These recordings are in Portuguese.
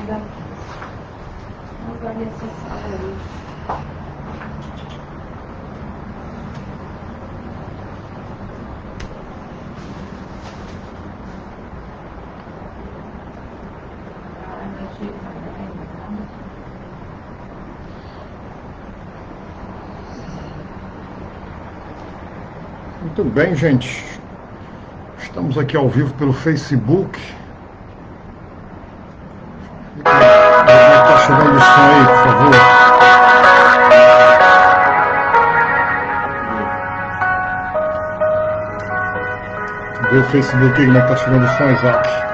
Não vai essa sala aí. Muito bem, gente. Estamos aqui ao vivo pelo Facebook. Está chegando o som aí, por favor. Vê o Facebook aí, como está chegando o som, Isaac.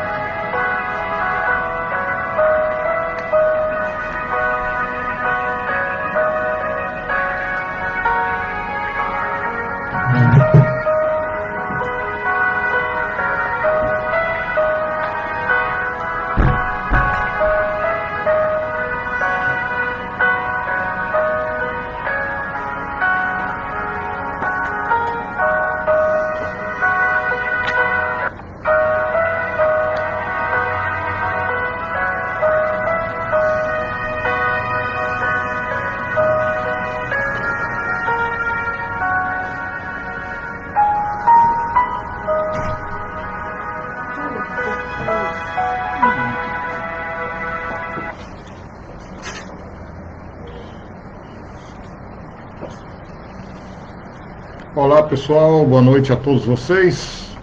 Olá pessoal, boa noite a todos vocês.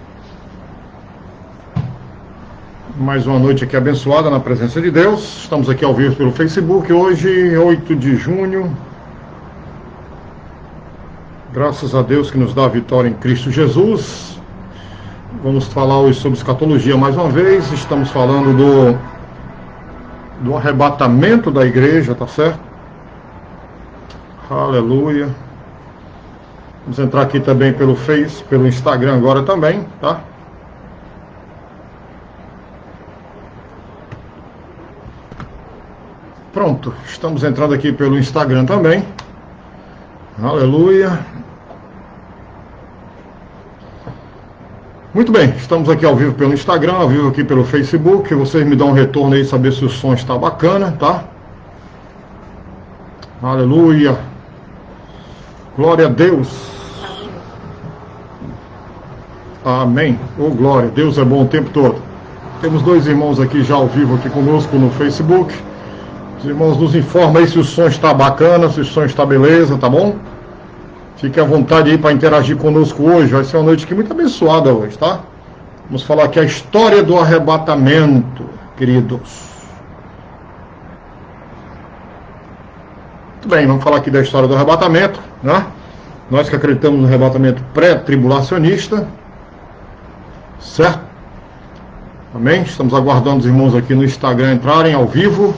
Mais uma noite aqui abençoada na presença de Deus. Estamos aqui ao vivo pelo Facebook, hoje 8 de junho. Graças a Deus que nos dá a vitória em Cristo Jesus. Vamos falar hoje sobre escatologia mais uma vez. Estamos falando do arrebatamento da igreja, tá certo? Aleluia. Vamos entrar aqui também pelo Face, pelo Instagram agora também, tá? Pronto, estamos entrando aqui pelo Instagram também. Aleluia. Muito bem, estamos aqui ao vivo pelo Instagram, ao vivo aqui pelo Facebook. Vocês me dão um retorno aí, saber se o som está bacana, tá? Aleluia. Glória a Deus. Amém. Oh, glória. Deus é bom o tempo todo. Temos dois irmãos aqui já ao vivo aqui conosco no Facebook. Os irmãos nos informam aí se o som está bacana, se o som está beleza, tá bom? Fique à vontade aí para interagir conosco hoje. Vai ser uma noite aqui muito abençoada hoje, tá? Vamos falar aqui a história do arrebatamento, queridos. Muito bem, vamos falar aqui da história do arrebatamento, né? Nós que acreditamos no arrebatamento pré-tribulacionista, certo? Amém? Estamos aguardando os irmãos aqui no Instagram entrarem ao vivo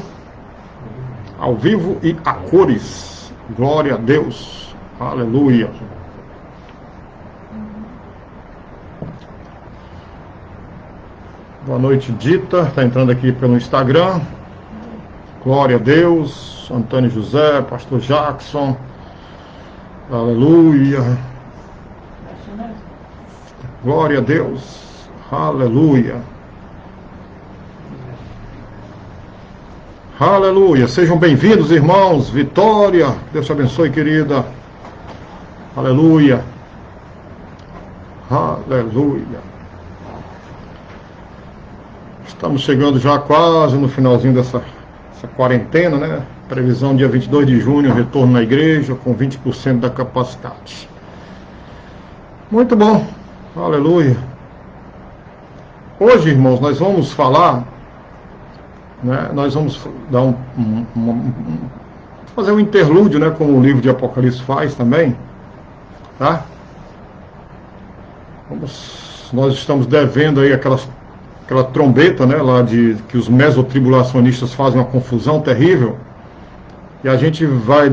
e a cores. Glória a Deus. Aleluia. Boa noite, Dita. Está entrando aqui pelo Instagram. Glória a Deus. Antônio José, Pastor Jackson. Aleluia. Glória a Deus. Aleluia. Aleluia. Sejam bem-vindos, irmãos. Vitória. Deus te abençoe, querida. Aleluia. Aleluia. Estamos chegando já quase no finalzinho dessa quarentena, né? Previsão dia 22 de junho, retorno na igreja com 20% da capacidade. Muito bom. Aleluia. Hoje, irmãos, nós vamos falar, né? Nós vamos dar fazer um interlúdio, né? Como o livro de Apocalipse faz também, tá? Nós estamos devendo aí aquela trombeta, né? Lá que os mesotribulacionistas fazem uma confusão terrível. E a gente vai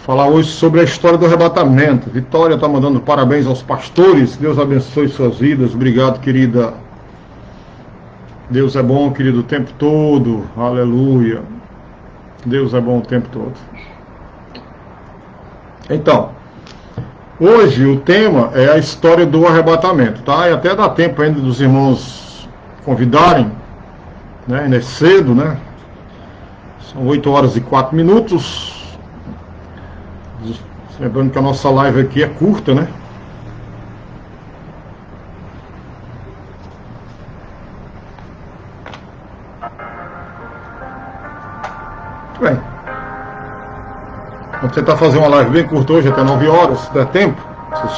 falar hoje sobre a história do arrebatamento. Vitória está mandando parabéns aos pastores. Deus abençoe suas vidas. Obrigado, querida. Deus é bom, querido, o tempo todo. Aleluia. Deus é bom o tempo todo. Então, hoje o tema é a história do arrebatamento, tá? E até dá tempo ainda dos irmãos convidarem, né? Ainda é cedo, né? São 8 horas e 4 minutos. Lembrando que a nossa live aqui é curta, né? Muito bem. Vamos tentar fazer uma live bem curta hoje, até 9 horas, se der tempo.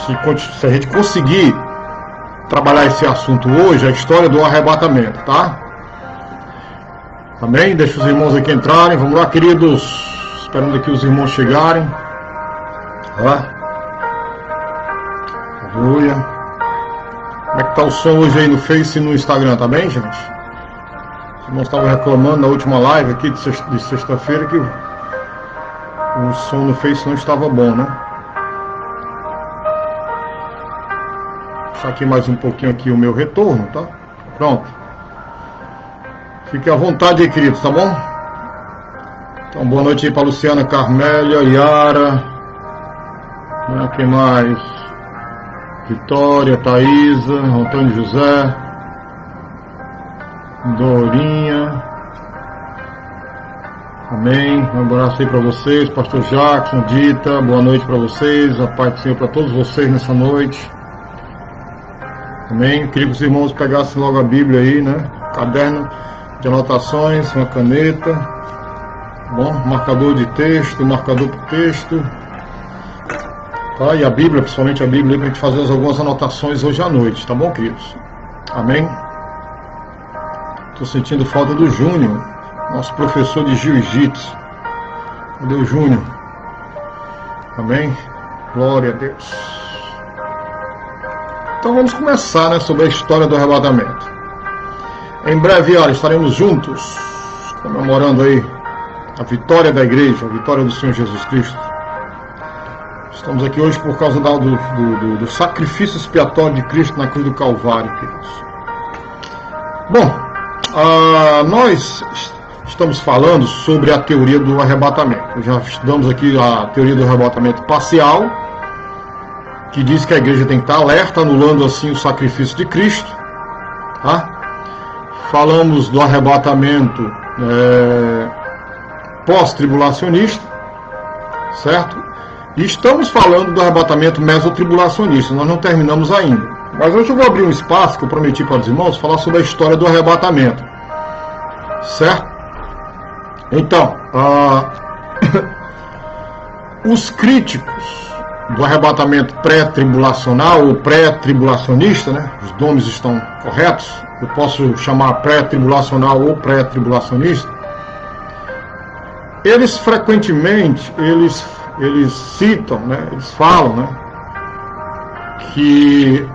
Se a gente conseguir trabalhar esse assunto hoje, a história do arrebatamento, tá? Amém? Deixa os irmãos aqui entrarem. Vamos lá, queridos. Esperando aqui os irmãos chegarem. Tá? Aleluia. Como é que tá o som hoje aí no Face e no Instagram, tá bem, gente? Os irmãos estavam reclamando na última live aqui de sexta-feira que o som no Face não estava bom, né? Vou deixar aqui mais um pouquinho aqui o meu retorno, tá? Pronto. Fique à vontade aí, queridos, tá bom? Então, boa noite aí para Luciana, Carmélia, Yara. Quem mais? Vitória, Thaísa, Antônio José, Dorinha. Amém. Um abraço aí para vocês, Pastor Jackson, Dita. Boa noite para vocês. A paz do Senhor para todos vocês nessa noite. Amém. Queria que os irmãos pegassem logo a Bíblia aí, né? Caderno de anotações, uma caneta, bom, marcador de texto, marcador por texto, tá? E a Bíblia, principalmente a Bíblia, para a gente fazer algumas anotações hoje à noite, tá bom, queridos? Amém? Estou sentindo falta do Júnior, nosso professor de jiu-jitsu. Cadê o Júnior? Amém? Glória a Deus. Então vamos começar, né, sobre a história do arrebatamento. Em breve, olha, estaremos juntos, comemorando aí a vitória da igreja, a vitória do Senhor Jesus Cristo. Estamos aqui hoje por causa do sacrifício expiatório de Cristo na cruz do Calvário, queridos. Bom, nós estamos falando sobre a teoria do arrebatamento. Já estudamos aqui a teoria do arrebatamento parcial, que diz que a igreja tem que estar alerta, anulando assim o sacrifício de Cristo, tá? Falamos do arrebatamento pós-tribulacionista, certo? E estamos falando do arrebatamento mesotribulacionista, nós não terminamos ainda. Mas hoje eu vou abrir um espaço que eu prometi para os irmãos, falar sobre a história do arrebatamento, certo? Então, os críticos do arrebatamento pré-tribulacional ou pré-tribulacionista, né? Os nomes estão corretos, eu posso chamar pré-tribulacional ou pré-tribulacionista. Eles frequentemente, eles citam, né? Eles falam, né? Que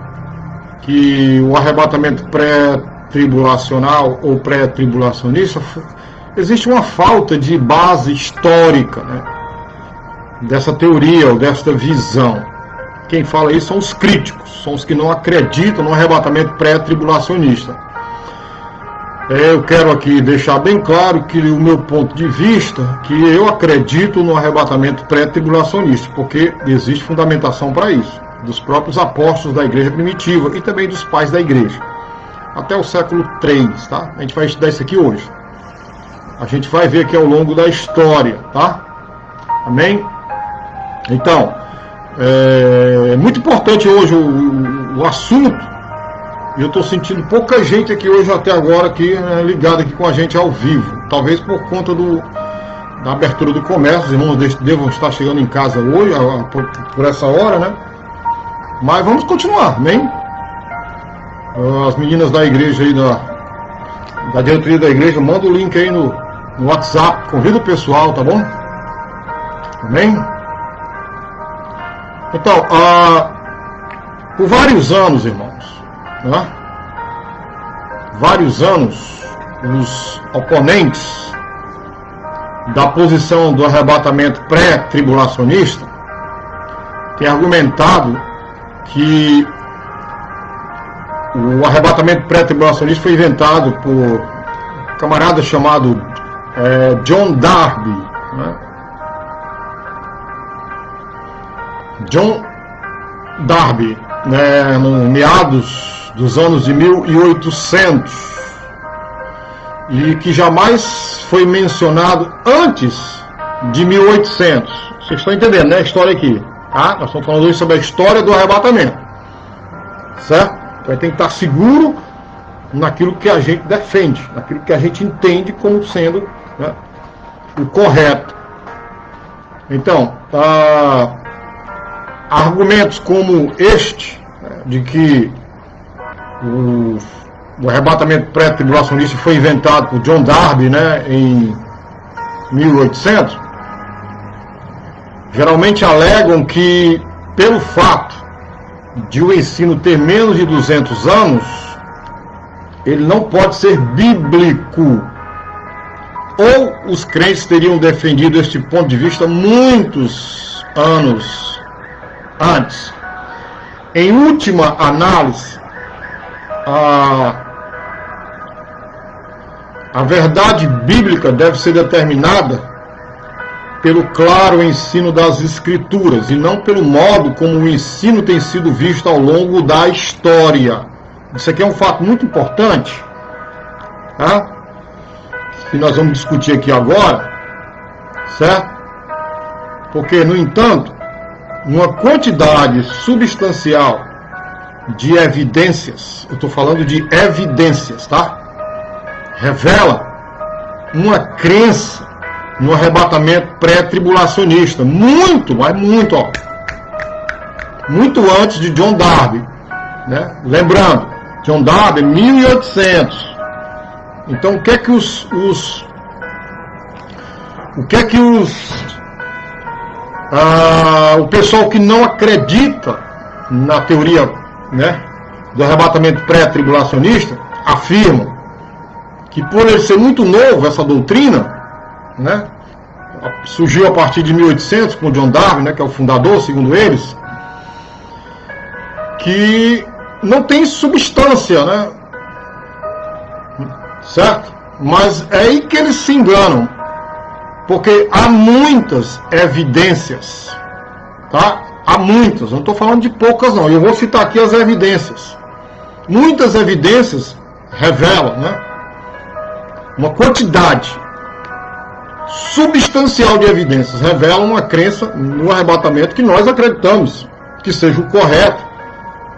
o arrebatamento pré-tribulacional ou pré-tribulacionista, existe uma falta de base histórica, né, dessa teoria ou desta visão. Quem fala isso são os críticos, são os que não acreditam no arrebatamento pré-tribulacionista. Eu quero aqui deixar bem claro que o meu ponto de vista, que eu acredito no arrebatamento pré-tribulacionista, porque existe fundamentação para isso, dos próprios apóstolos da igreja primitiva e também dos pais da igreja, até o século III, tá? A gente vai estudar isso aqui hoje. A gente vai ver aqui ao longo da história, tá? Amém? Então, é muito importante hoje o assunto. E eu estou sentindo pouca gente aqui hoje até agora aqui, ligada aqui com a gente ao vivo. Talvez por conta da abertura do comércio. Os irmãos devam estar chegando em casa hoje, por essa hora, né? Mas vamos continuar, amém? As meninas da igreja aí, da diretoria da igreja, manda o link aí no WhatsApp, convida o pessoal, tá bom? Amém? Então, por vários anos, irmãos, né? Vários anos, os oponentes da posição do arrebatamento pré-tribulacionista têm argumentado que o arrebatamento pré-tribulacionista foi inventado por um camarada chamado John Darby, né? John Darby, né, no meados dos anos de 1800, e que jamais foi mencionado antes de 1800. Vocês estão entendendo, né, a história aqui, tá? Nós estamos falando hoje sobre a história do arrebatamento, certo? Então tem que estar seguro naquilo que a gente defende, naquilo que a gente entende como sendo, né, o correto. Então, argumentos como este, né, de que o arrebatamento pré-tribulacionista foi inventado por John Darby, né, em 1800, geralmente alegam que, pelo fato de o ensino ter menos de 200 anos, ele não pode ser bíblico. Ou os crentes teriam defendido este ponto de vista muitos anos antes. Em última análise, a verdade bíblica deve ser determinada pelo claro ensino das Escrituras e não pelo modo como o ensino tem sido visto ao longo da história. Isso aqui é um fato muito importante, tá? Que nós vamos discutir aqui agora, certo? Porque, no entanto, uma quantidade substancial de evidências, eu estou falando de evidências, tá? Revela uma crença no arrebatamento pré-tribulacionista, muito, mas muito, ó, muito antes de John Darby, né? Lembrando, John Darby, 1800. Então, o que é que o pessoal que não acredita na teoria, né, do arrebatamento pré-tribulacionista afirma que, por ele ser muito novo, essa doutrina, né, surgiu a partir de 1800 com John Darby, né, que é o fundador, segundo eles, que não tem substância, né, certo? Mas é aí que eles se enganam, porque há muitas evidências, tá? Há muitas, não estou falando de poucas não, eu vou citar aqui as evidências. Muitas evidências revelam, né, uma quantidade substancial de evidências, revelam uma crença no arrebatamento que nós acreditamos que seja o correto,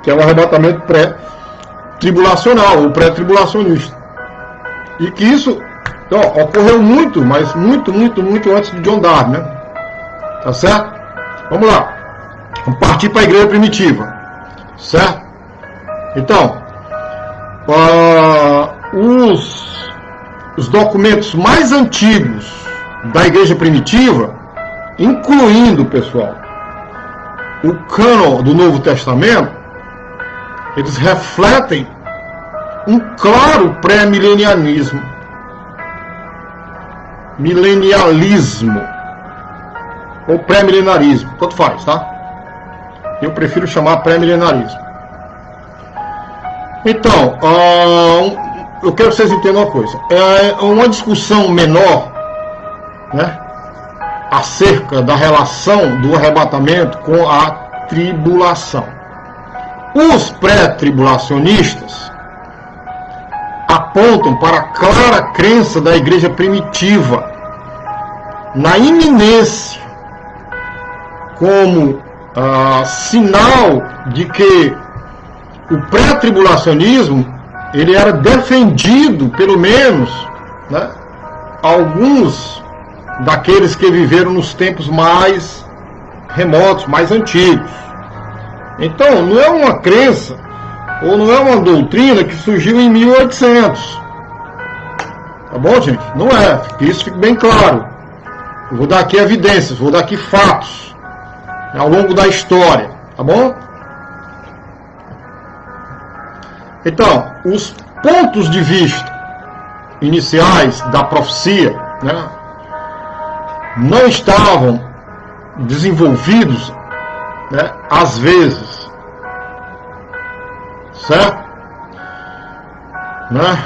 que é o arrebatamento pré-tribulacional, ou pré-tribulacionista. E que isso, então, ocorreu muito, mas muito antes de John Darby, né? Tá certo? Vamos lá. Vamos partir para a igreja primitiva. Certo? Então, os documentos mais antigos da igreja primitiva, incluindo, pessoal, o cânon do Novo Testamento, eles refletem um claro pré-milenialismo. Milenialismo. Ou pré-milenarismo. Tanto faz, tá? Eu prefiro chamar pré-milenarismo. Então, eu quero que vocês entendam uma coisa. É uma discussão menor, né, acerca da relação do arrebatamento com a tribulação. Os pré-tribulacionistas apontam para a clara crença da igreja primitiva na iminência como sinal de que o pré-tribulacionismo ele era defendido, pelo menos, né, alguns daqueles que viveram nos tempos mais remotos, mais antigos. Então, não é uma crença ou não é uma doutrina que surgiu em 1800. Tá bom, gente? Não é. Que isso fique bem claro. Eu vou dar aqui evidências, vou dar aqui fatos, né, ao longo da história. Tá bom? Então, os pontos de vista iniciais da profecia, né, não estavam desenvolvidos, né, às vezes, certo? Né?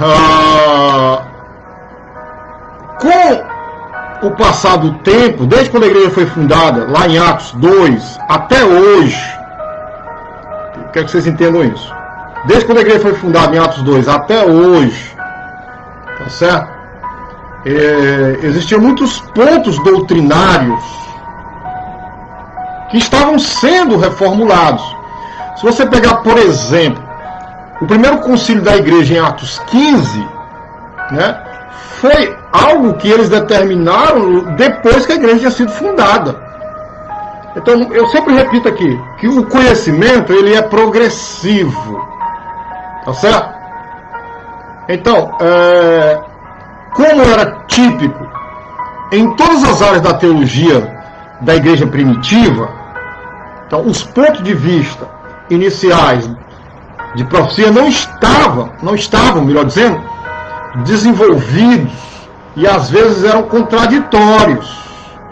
Com o passar do tempo, desde quando a igreja foi fundada, lá em Atos 2, até hoje, eu quero que vocês entendam isso. Desde quando a igreja foi fundada em Atos 2 até hoje, tá certo? existiam muitos pontos doutrinários que estavam sendo reformulados. Se você pegar, por exemplo, o primeiro concílio da igreja em Atos 15, né, foi algo que eles determinaram depois que a igreja tinha sido fundada. Então, eu sempre repito aqui, que o conhecimento, ele é progressivo. Tá certo? Então, como era típico em todas as áreas da teologia da igreja primitiva, então, os pontos de vista iniciais de profecia não estavam, melhor dizendo, desenvolvidos e às vezes eram contraditórios.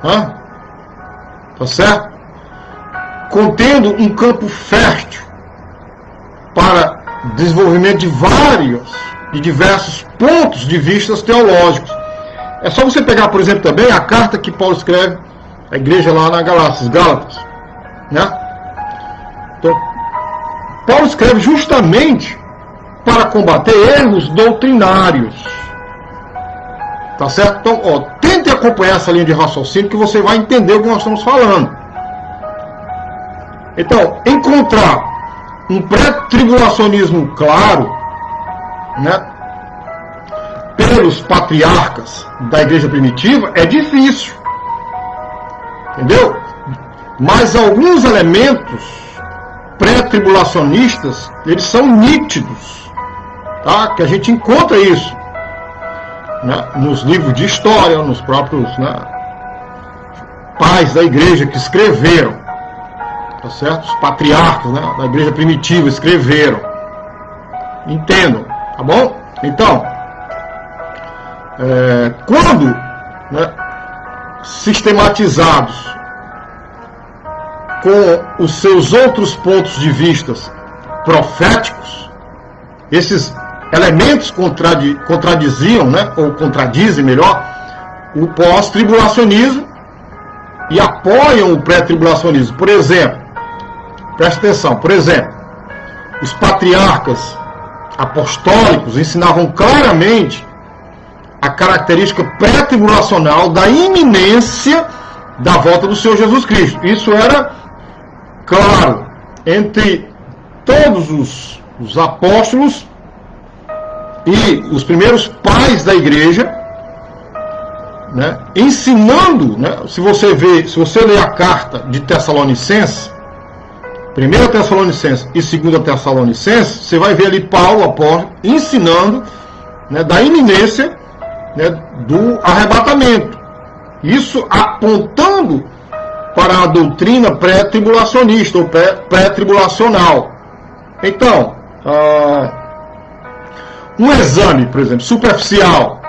Né? Tá certo? Contendo um campo fértil para desenvolvimento de diversos pontos de vista teológicos. É só você pegar, por exemplo, também a carta que Paulo escreve à igreja lá na Gálatas, né? Então, Paulo escreve justamente para combater erros doutrinários. Tá certo? Então, tente acompanhar essa linha de raciocínio que você vai entender o que nós estamos falando. Então, encontrar um pré-tribulacionismo claro, né, pelos patriarcas da igreja primitiva é difícil. Entendeu? Mas alguns elementos pré-tribulacionistas, eles são nítidos, tá? Que a gente encontra isso, né, nos livros de história, nos próprios, né, pais da igreja que escreveram, tá certo? Os patriarcas, né, da igreja primitiva escreveram. Entendam, tá bom? Então, quando, né, sistematizados com os seus outros pontos de vista proféticos, esses elementos contradiziam, né, ou contradizem melhor, o pós-tribulacionismo e apoiam o pré-tribulacionismo. Por exemplo, preste atenção, por exemplo, os patriarcas apostólicos ensinavam claramente a característica pré-tribulacional da iminência da volta do Senhor Jesus Cristo. Isso era claro entre todos os apóstolos e os primeiros pais da igreja, né, ensinando, né, se você ler a carta de Tessalonicenses, 1 Tessalonicenses e 2 Tessalonicenses, você vai ver ali Paulo, apóstolo, ensinando, né, da iminência, né, do arrebatamento. Isso apontando para a doutrina pré-tribulacionista ou pré-tribulacional. Então, um exame, por exemplo, superficial,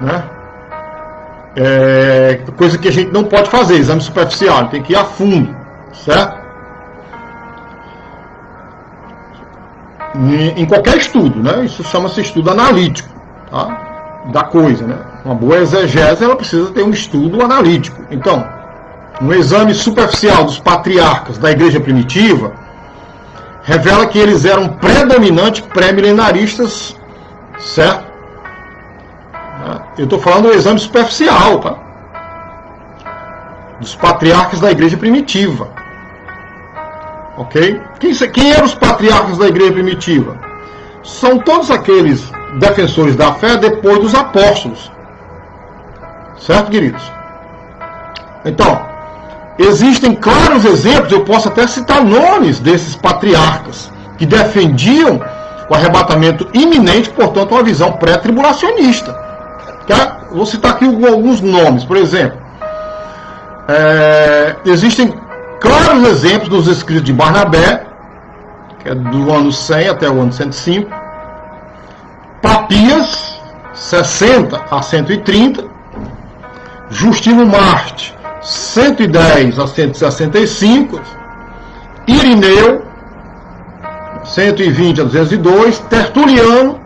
né, é coisa que a gente não pode fazer, exame superficial, tem que ir a fundo, certo? Em qualquer estudo, né? Isso chama-se estudo analítico, tá? Da coisa, né? Uma boa exegese, ela precisa ter um estudo analítico. Então, um exame superficial dos patriarcas da igreja primitiva revela que eles eram predominantes pré-milenaristas, certo? Eu estou falando do exame superficial, tá? Dos patriarcas da igreja primitiva. Ok? Quem eram os patriarcas da igreja primitiva? São todos aqueles defensores da fé depois dos apóstolos. Certo, queridos? Então, existem claros exemplos, eu posso até citar nomes desses patriarcas que defendiam o arrebatamento iminente, portanto, uma visão pré-tribulacionista. Vou citar aqui alguns nomes, por exemplo. Existem claros exemplos dos escritos de Barnabé, que é do ano 100 até o ano 105. Papias, 60 a 130. Justino Marte, 110 a 165. Irineu, 120 a 202. Tertuliano,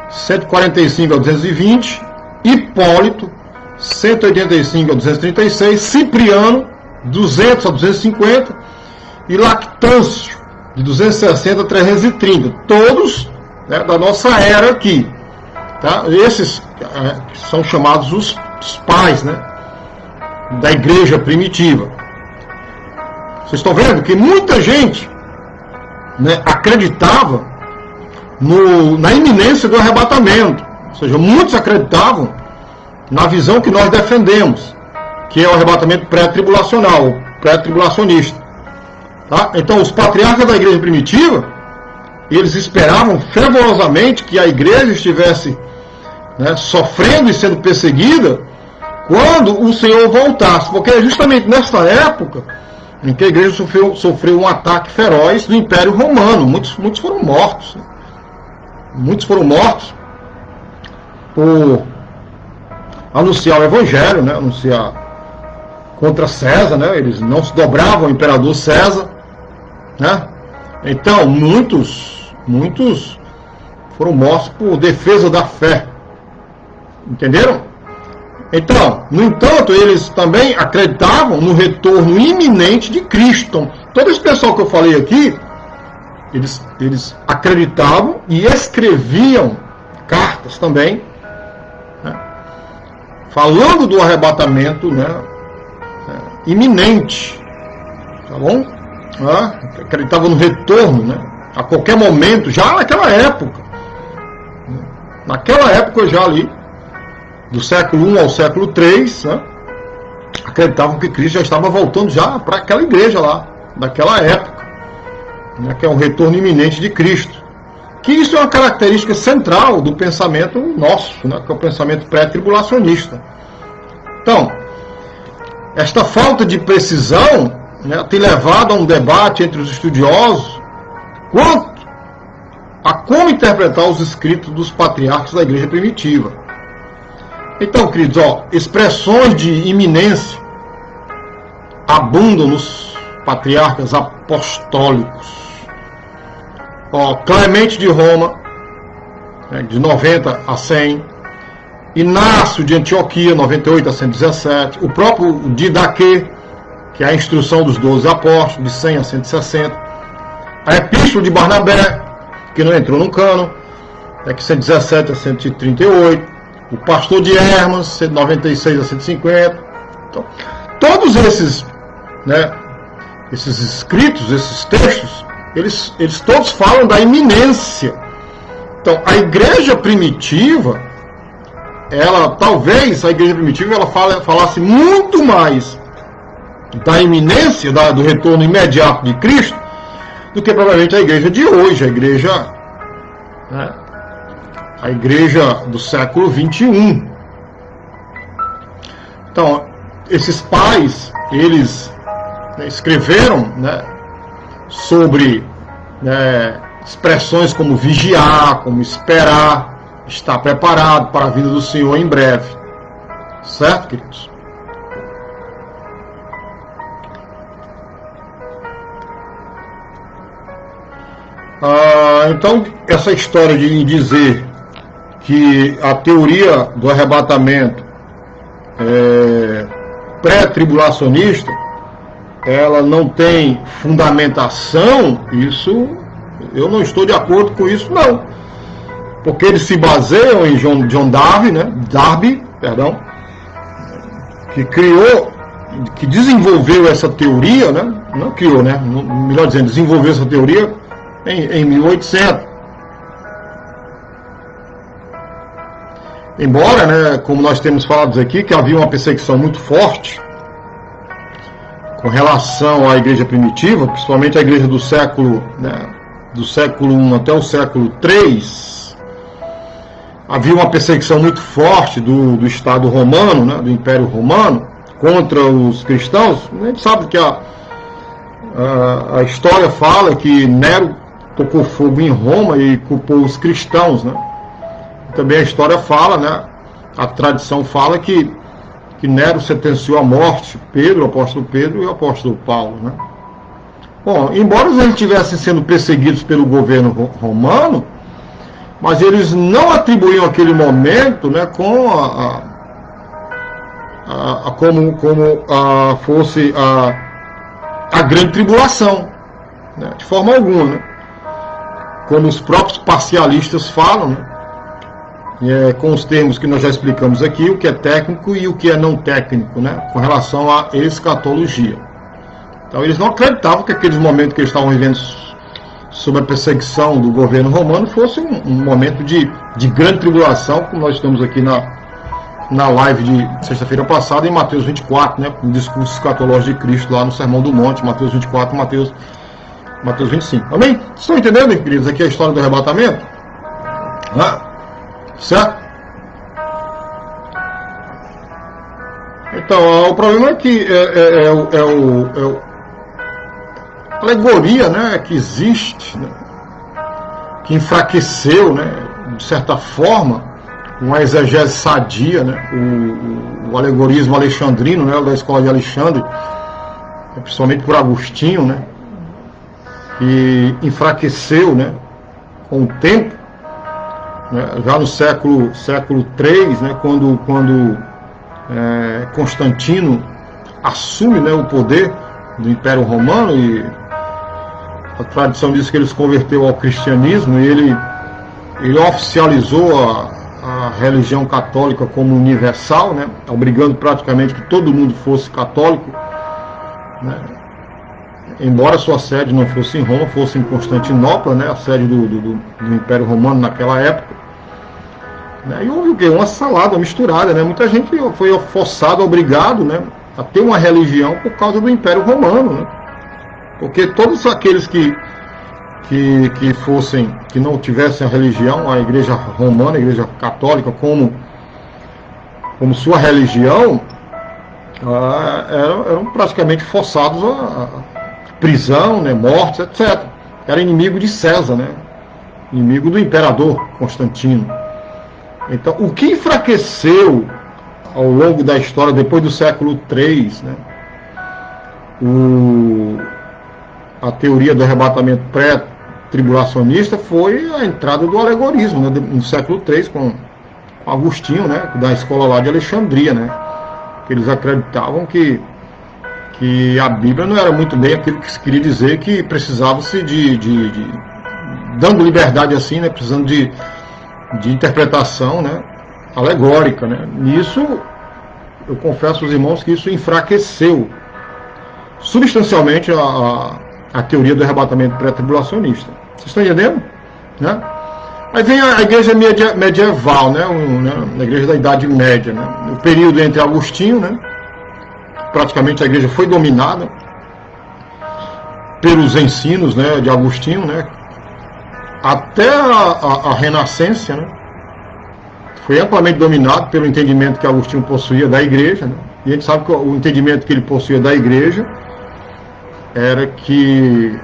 145 a 220. Hipólito, 185 a 236. Cipriano, 200 a 250, e Lactâncio, de 260 a 330, todos, né, da nossa era aqui. Tá? Esses são chamados os pais, né, da igreja primitiva. Vocês estão vendo que muita gente, né, acreditava na iminência do arrebatamento. Ou seja, muitos acreditavam na visão que nós defendemos, que é o arrebatamento pré-tribulacional, pré-tribulacionista. Tá? Então, os patriarcas da igreja primitiva, eles esperavam fervorosamente que a igreja estivesse, né, sofrendo e sendo perseguida quando o Senhor voltasse, porque é justamente nessa época em que a igreja sofreu um ataque feroz do Império Romano. Muitos foram mortos. Muitos foram mortos por anunciar o Evangelho, né, anunciar contra César, né, eles não se dobravam ao imperador César, né? Então, muitos foram mortos por defesa da fé. Entenderam? Então, no entanto, eles também acreditavam no retorno iminente de Cristo. Então, todo esse pessoal que eu falei aqui, eles acreditavam e escreviam cartas também, né, falando do arrebatamento, né, iminente. Tá bom? Acreditavam no retorno, né, a qualquer momento, já naquela época. Naquela época já ali, do século I ao século III, né, acreditavam que Cristo já estava voltando já para aquela igreja lá, daquela época, né, que é um retorno iminente de Cristo. Que isso é uma característica central do pensamento nosso, né, que é o pensamento pré-tribulacionista. Então, esta falta de precisão, né, tem levado a um debate entre os estudiosos quanto a como interpretar os escritos dos patriarcas da igreja primitiva. Então, queridos, expressões de iminência abundam nos patriarcas apostólicos. Clemente de Roma, né, de 90 a 100, Inácio de Antioquia, 98 a 117, o próprio Didaquê, que é a instrução dos 12 apóstolos, de 100 a 160, a Epístola de Barnabé, que não entrou no cânon, de 117 a 138, o Pastor de Hermas, 196 a 150. Então, todos esses, né, esses escritos, esses textos, eles todos falam da iminência. Então, a igreja primitiva, talvez a igreja primitiva falasse muito mais da iminência, do retorno imediato de Cristo, do que provavelmente a igreja de hoje, a igreja do século XXI. Então, esses pais, eles, né, escreveram, né, sobre, né, expressões como vigiar, como esperar, estar preparado para a vinda do Senhor em breve. Certo, queridos? Então, essa história de dizer que a teoria do arrebatamento pré-tribulacionista, ela não tem fundamentação, isso, eu não estou de acordo com isso, não. Porque eles se baseiam em John Darby, né? Que desenvolveu essa teoria, né? Não criou, né? Melhor dizendo, desenvolveu essa teoria em 1800. Embora, né, como nós temos falado aqui, que havia uma perseguição muito forte com relação à igreja primitiva, principalmente a igreja do século, né, do século I até o século III, havia uma perseguição muito forte do Estado romano, né, do Império Romano, contra os cristãos. A gente sabe que a história fala que Nero tocou fogo em Roma e culpou os cristãos, né? Também a história fala, né, a tradição fala que Nero sentenciou à morte Pedro, o apóstolo Pedro e o apóstolo Paulo, né? Bom, embora eles estivessem sendo perseguidos pelo governo romano, mas eles não atribuíam aquele momento, né, como fosse a grande tribulação, né, de forma alguma, né? Como os próprios parcialistas falam, né? com os termos que nós já explicamos aqui, o que é técnico e o que é não técnico, né, com relação à escatologia. Então eles não acreditavam que aqueles momentos que eles estavam vivendo sob a perseguição do governo romano fosse um momento de grande tribulação, como nós estamos aqui na live de sexta-feira passada, em Mateus 24, né, no discurso escatológico de Cristo, lá no Sermão do Monte, Mateus 24, Mateus 25. Amém? Estão entendendo, queridos, aqui a história do arrebatamento? Certo? Então, o problema é que a alegoria, né, que existe, né, que enfraqueceu, né, de certa forma, uma exegese sadia, né, o alegorismo alexandrino, né, da escola de Alexandre, principalmente por Agostinho, né, que enfraqueceu, né, com o tempo, né, já no século III, né, quando Constantino assume, né, o poder do Império Romano, e a tradição diz que ele se converteu ao cristianismo, e ele oficializou a religião católica como universal, né, obrigando praticamente que todo mundo fosse católico, né, embora sua sede não fosse em Roma, fosse em Constantinopla, né, a sede do Império Romano naquela época. Né, e houve o quê? Uma salada misturada, né? Muita gente foi forçada, obrigado, né, a ter uma religião por causa do Império Romano, né? Porque todos aqueles que não tivessem a religião, a Igreja Romana, a Igreja Católica como sua religião, eram praticamente forçados a prisão, né, mortes, etc. Era inimigo de César, né? Inimigo do imperador Constantino. Então, o que enfraqueceu ao longo da história, depois do século III, né, a teoria do arrebatamento pré-tribulacionista, foi a entrada do alegorismo, né, no século III, com Agostinho, né, da escola lá de Alexandria, né, que eles acreditavam que a Bíblia não era muito bem aquilo que se queria dizer, que precisava-se dando liberdade assim, né, precisando de interpretação, né, alegórica, né. Nisso, eu confesso aos irmãos que isso enfraqueceu substancialmente a teoria do arrebatamento pré-tribulacionista. Vocês estão entendendo? Né? Aí vem a igreja medieval, né, a igreja da Idade Média, né, o período entre Agostinho, né, praticamente a igreja foi dominada pelos ensinos, né, de Agostinho, né, até a Renascença, né, foi amplamente dominado pelo entendimento que Agostinho possuía da igreja, né, e a gente sabe que o entendimento que ele possuía da igreja era que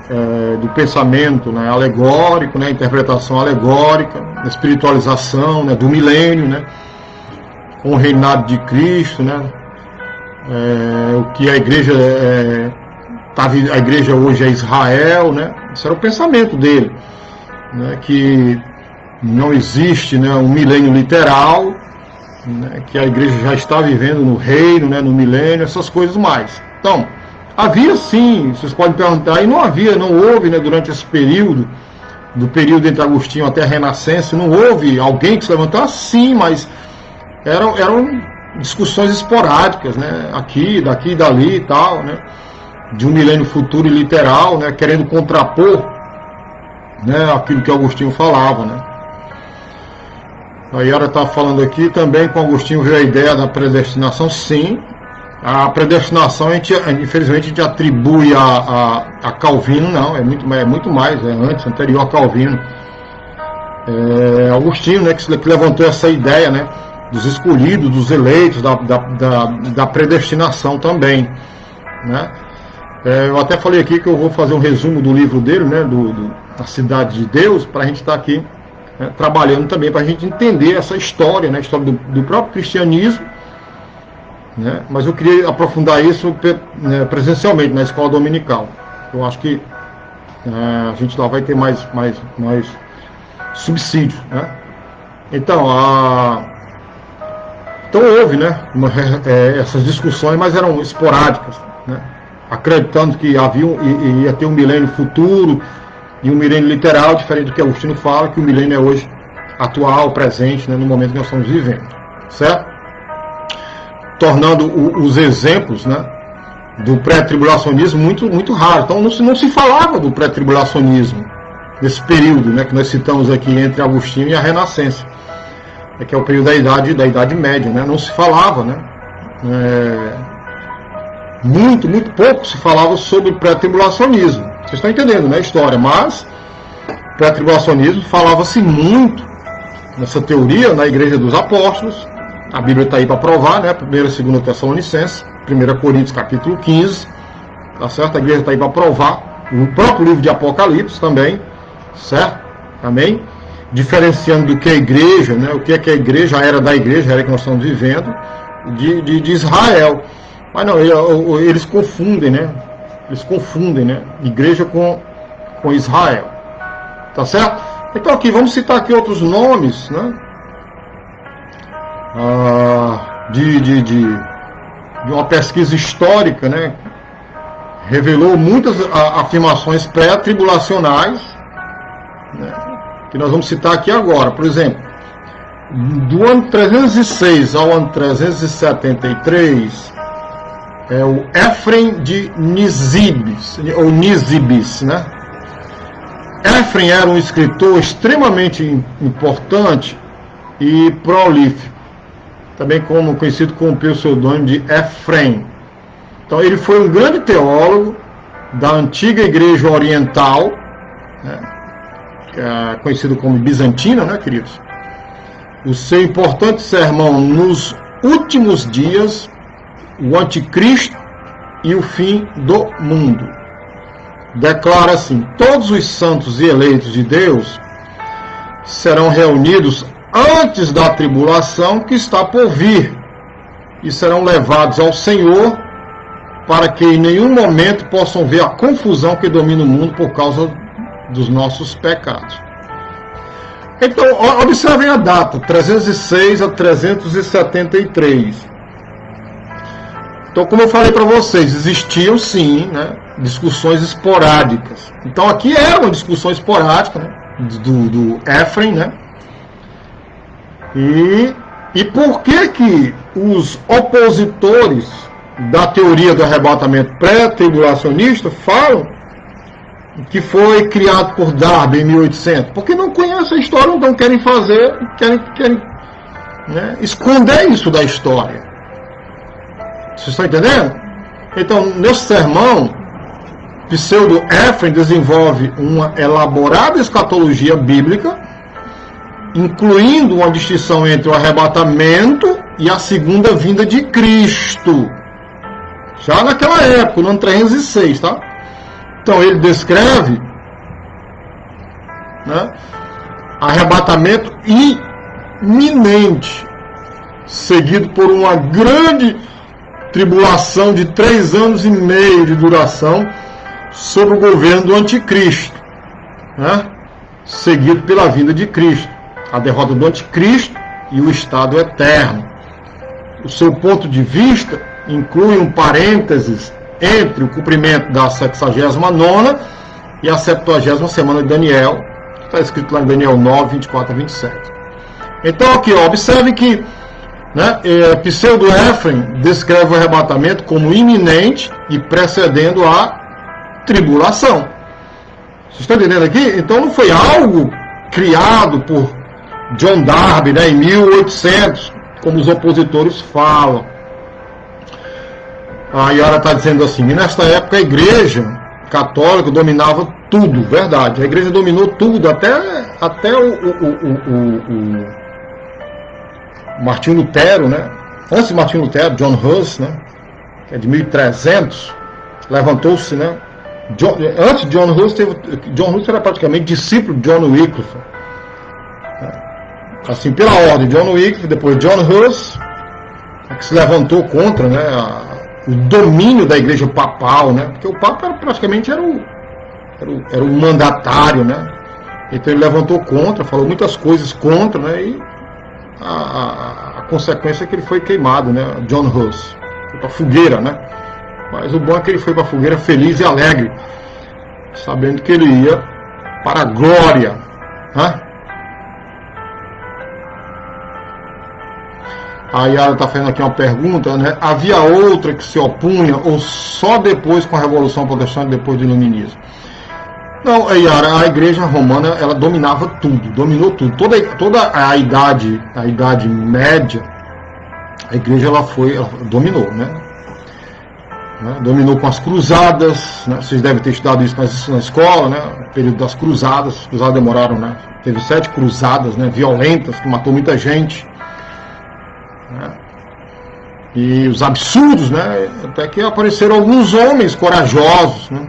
do pensamento, né, alegórico, né, interpretação alegórica, espiritualização, né, do milênio, né, com o reinado de Cristo, né, o que a igreja a igreja hoje é Israel, né, esse era o pensamento dele, né, que não existe, né, um milênio literal, né, que a igreja já está vivendo no reino, né, no milênio, essas coisas mais. Então, havia sim, vocês podem perguntar, e não houve, né, durante esse período, do período entre Agostinho até a Renascença, não houve alguém que se levantasse, sim, mas eram discussões esporádicas, né, aqui, daqui, dali e tal, né, de um milênio futuro e literal, né, querendo contrapor, né, aquilo que Agostinho falava, né. A Yara está falando aqui também, com Agostinho veio a ideia da predestinação, sim. A predestinação, infelizmente, a gente atribui a Calvino, não, é muito mais, anterior a Calvino. Agostinho, né, que levantou essa ideia, né, dos escolhidos, dos eleitos, da predestinação também, né. Eu até falei aqui que eu vou fazer um resumo do livro dele, né, da Cidade de Deus, para a gente estar aqui, né, trabalhando também, para a gente entender essa história, né, a história do próprio cristianismo, né, mas eu queria aprofundar isso presencialmente na escola dominical. Eu acho que a gente lá vai ter mais subsídios, né. Então houve, né, essas discussões, mas eram esporádicas, né, acreditando que ia ter um milênio futuro e um milênio literal, diferente do que Agostinho fala, que o milênio é hoje atual, presente, né, no momento que nós estamos vivendo, certo? Tornando os exemplos, né, do pré-tribulacionismo muito raro. Então não se falava do pré-tribulacionismo nesse período, né, que nós citamos aqui entre Agostinho e a Renascença, que é o período da Idade Média, né? Não se falava, né? Muito pouco se falava sobre pré-tribulacionismo. Vocês estão entendendo, né, a história? Mas pré-tribulacionismo falava-se muito nessa teoria na Igreja dos Apóstolos. A Bíblia está aí para provar, né? 1ª e 2ª Tessalonicenses, 1 Coríntios capítulo 15, tá certo? A Igreja está aí para provar. O próprio livro de Apocalipse também, certo? Amém? Diferenciando do que a Igreja, né? O que é a Igreja, a era da Igreja, a era que nós estamos vivendo, de Israel. Mas não, eles confundem, né? Eles confundem, né? Igreja com Israel. Tá certo? Então aqui, vamos citar aqui outros nomes, né? De uma pesquisa histórica, né? Revelou muitas afirmações pré-tribulacionais, né? Que nós vamos citar aqui agora. Por exemplo, do ano 306 ao ano 373, é o Éfrem de Nisibis, ou Nisibis, né? Éfrem era um escritor extremamente importante e prolífico, também conhecido com o pseudônimo de Efrem. Então ele foi um grande teólogo da antiga Igreja Oriental, né, que é conhecido como Bizantina, né, queridos? O seu importante sermão Nos Últimos Dias, o Anticristo e o Fim do Mundo, declara assim: todos os santos e eleitos de Deus serão reunidos antes da tribulação que está por vir e serão levados ao Senhor, para que em nenhum momento possam ver a confusão que domina o mundo por causa dos nossos pecados. Então, observem a data, 306 a 373. Então, como eu falei para vocês, existiam sim, né, discussões esporádicas. Então, aqui era uma discussão esporádica, né, do Éfrem, né? E por que os opositores da teoria do arrebatamento pré-tribulacionista falam que foi criado por Darby em 1800? Porque não conhecem a história, então querem né, esconder isso da história. Vocês estão entendendo? Então, nesse sermão, Pseudo Éfrem desenvolve uma elaborada escatologia bíblica, incluindo uma distinção entre o arrebatamento e a segunda vinda de Cristo. Já naquela época, no ano 306, tá? Então ele descreve, né, arrebatamento iminente, seguido por uma grande tribulação de 3 anos e meio de duração sob o governo do Anticristo, né, seguido pela vinda de Cristo, a derrota do Anticristo e o estado eterno. O seu ponto de vista inclui um parênteses entre o cumprimento da 69ª e a 70ª semana de Daniel, que está escrito lá em Daniel 9, 24 a 27. Então aqui, ó, observe que, né, Pseudo Éfrem descreve o arrebatamento como iminente e precedendo a tribulação. Vocês estão entendendo aqui? Então não foi algo criado por John Darby, né, em 1800, como os opositores falam. A Yara está dizendo assim: e nesta época a Igreja Católica dominava tudo, verdade. A Igreja dominou tudo, até o Martinho Lutero, né? Antes de Martinho Lutero, John Hus, né? Que é de 1300, levantou-se, né? Antes de John Hus, John Hus era praticamente discípulo de John Wycliffe. Assim, pela ordem, John Wycliffe, depois John Hus, que se levantou contra, né, o domínio da Igreja Papal, né? Porque o Papa praticamente era o mandatário, né? Então ele levantou contra, falou muitas coisas contra, né? E a consequência é que ele foi queimado, né? John Hus foi para fogueira, né? Mas o bom é que ele foi para a fogueira feliz e alegre, sabendo que ele ia para a glória, né? A Yara está fazendo aqui uma pergunta, né? Havia outra que se opunha ou só depois com a Revolução Protestante, depois do Iluminismo? Não, Yara, a Igreja Romana, ela dominava tudo, dominou tudo. Toda a idade média, a Igreja ela dominou, né? Dominou com as cruzadas, né? Vocês devem ter estudado isso na escola, né? O período das cruzadas, as cruzadas demoraram, né? Teve 7 cruzadas, né? Violentas, que matou muita gente. Né? E os absurdos, né? Até que apareceram alguns homens corajosos, né?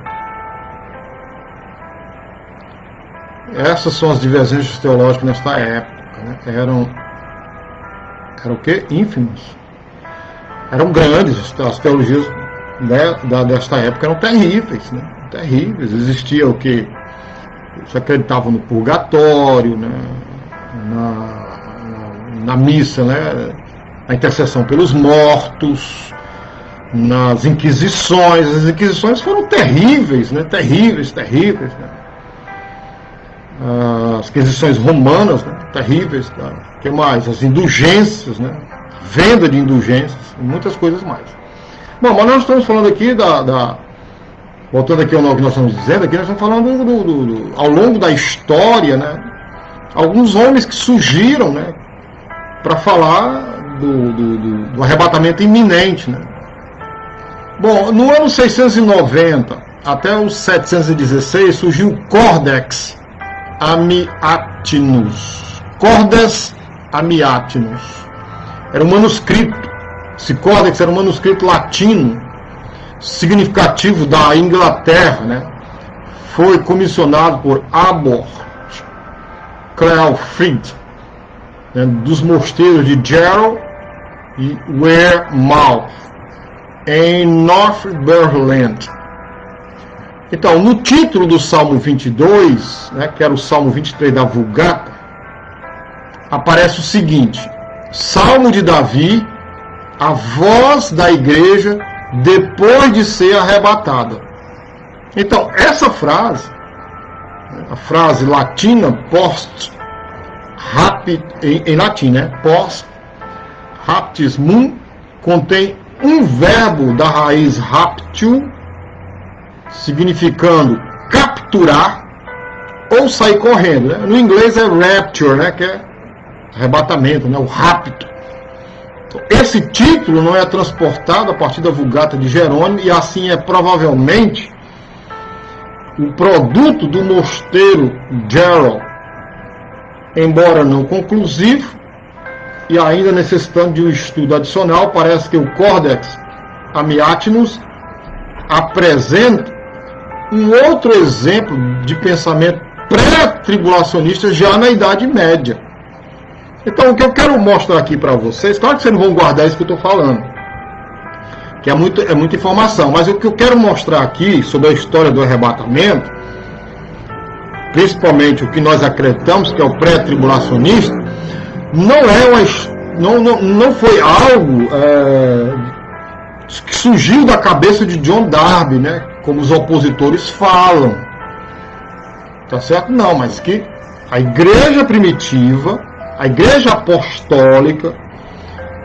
Essas são as divergências teológicas nesta época, né? Eram o quê? Ínfimos. Eram grandes, as teologias, né, desta época eram terríveis, né? Terríveis. Existia o que? Eles acreditavam no purgatório, né? Na missa, né? A intercessão pelos mortos, nas inquisições. As inquisições foram terríveis, né? Terríveis, né? As inquisições romanas, né? Terríveis, cara. O que mais? As indulgências, né? Venda de indulgências, muitas coisas mais. Bom, mas nós estamos falando aqui voltando aqui ao que nós estamos dizendo, aqui nós estamos falando ao longo da história, né? Alguns homens que surgiram, né? Para falar do arrebatamento iminente, né? Bom, no ano 690 até os 716 surgiu o Codex Amiatinus. Codex Amiatinus. Era um manuscrito. Esse Codex era um manuscrito latino, significativo da Inglaterra, né? Foi comissionado por Abbot Ceolfrith, né? Dos mosteiros de Jarrow e Wearmouth, em Northumberland. Então, no título do Salmo 22, né, que era o Salmo 23 da Vulgata, aparece o seguinte: Salmo de Davi, a voz da igreja depois de ser arrebatada. Então, essa frase, a frase latina, post rapit, em latim, né? Post raptis mum, contém um verbo da raiz raptio, significando capturar ou sair correndo, né? No inglês é rapture, né? Que é arrebatamento, né? O rapto. Então, esse título não é transportado a partir da Vulgata de Jerônimo, e assim é provavelmente o produto do mosteiro Jarrow, embora não conclusivo e ainda necessitando de um estudo adicional. Parece que o Codex Amiatinus apresenta um outro exemplo de pensamento pré-tribulacionista já na Idade Média. Então, o que eu quero mostrar aqui para vocês, claro que vocês não vão guardar isso que eu estou falando, que é muita informação, mas o que eu quero mostrar aqui sobre a história do arrebatamento, principalmente o que nós acreditamos que é o pré-tribulacionista, não foi algo que surgiu da cabeça de John Darby, né, como os opositores falam, tá certo? Não, mas que a igreja primitiva, a igreja apostólica,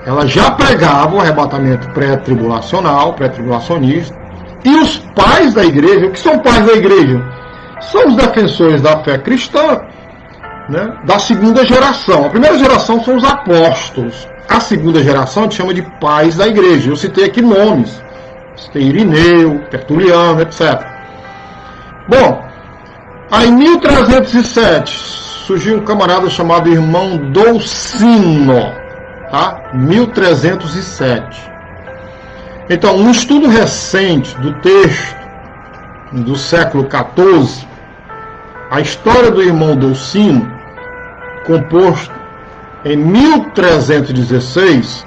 ela já pregava o arrebatamento pré-tribulacionista, e os pais da igreja, o que são pais da igreja? São os defensores da fé cristã, né, da segunda geração. A primeira geração são os apóstolos, a segunda geração a gente chama de pais da igreja. Eu citei aqui nomes, citei Irineu, Tertuliano, etc. Bom, aí em 1307 surgiu um camarada chamado irmão Dolcino, tá? 1307. Então, um estudo recente do texto do século XIV, a história do irmão Dolcino, composto em 1316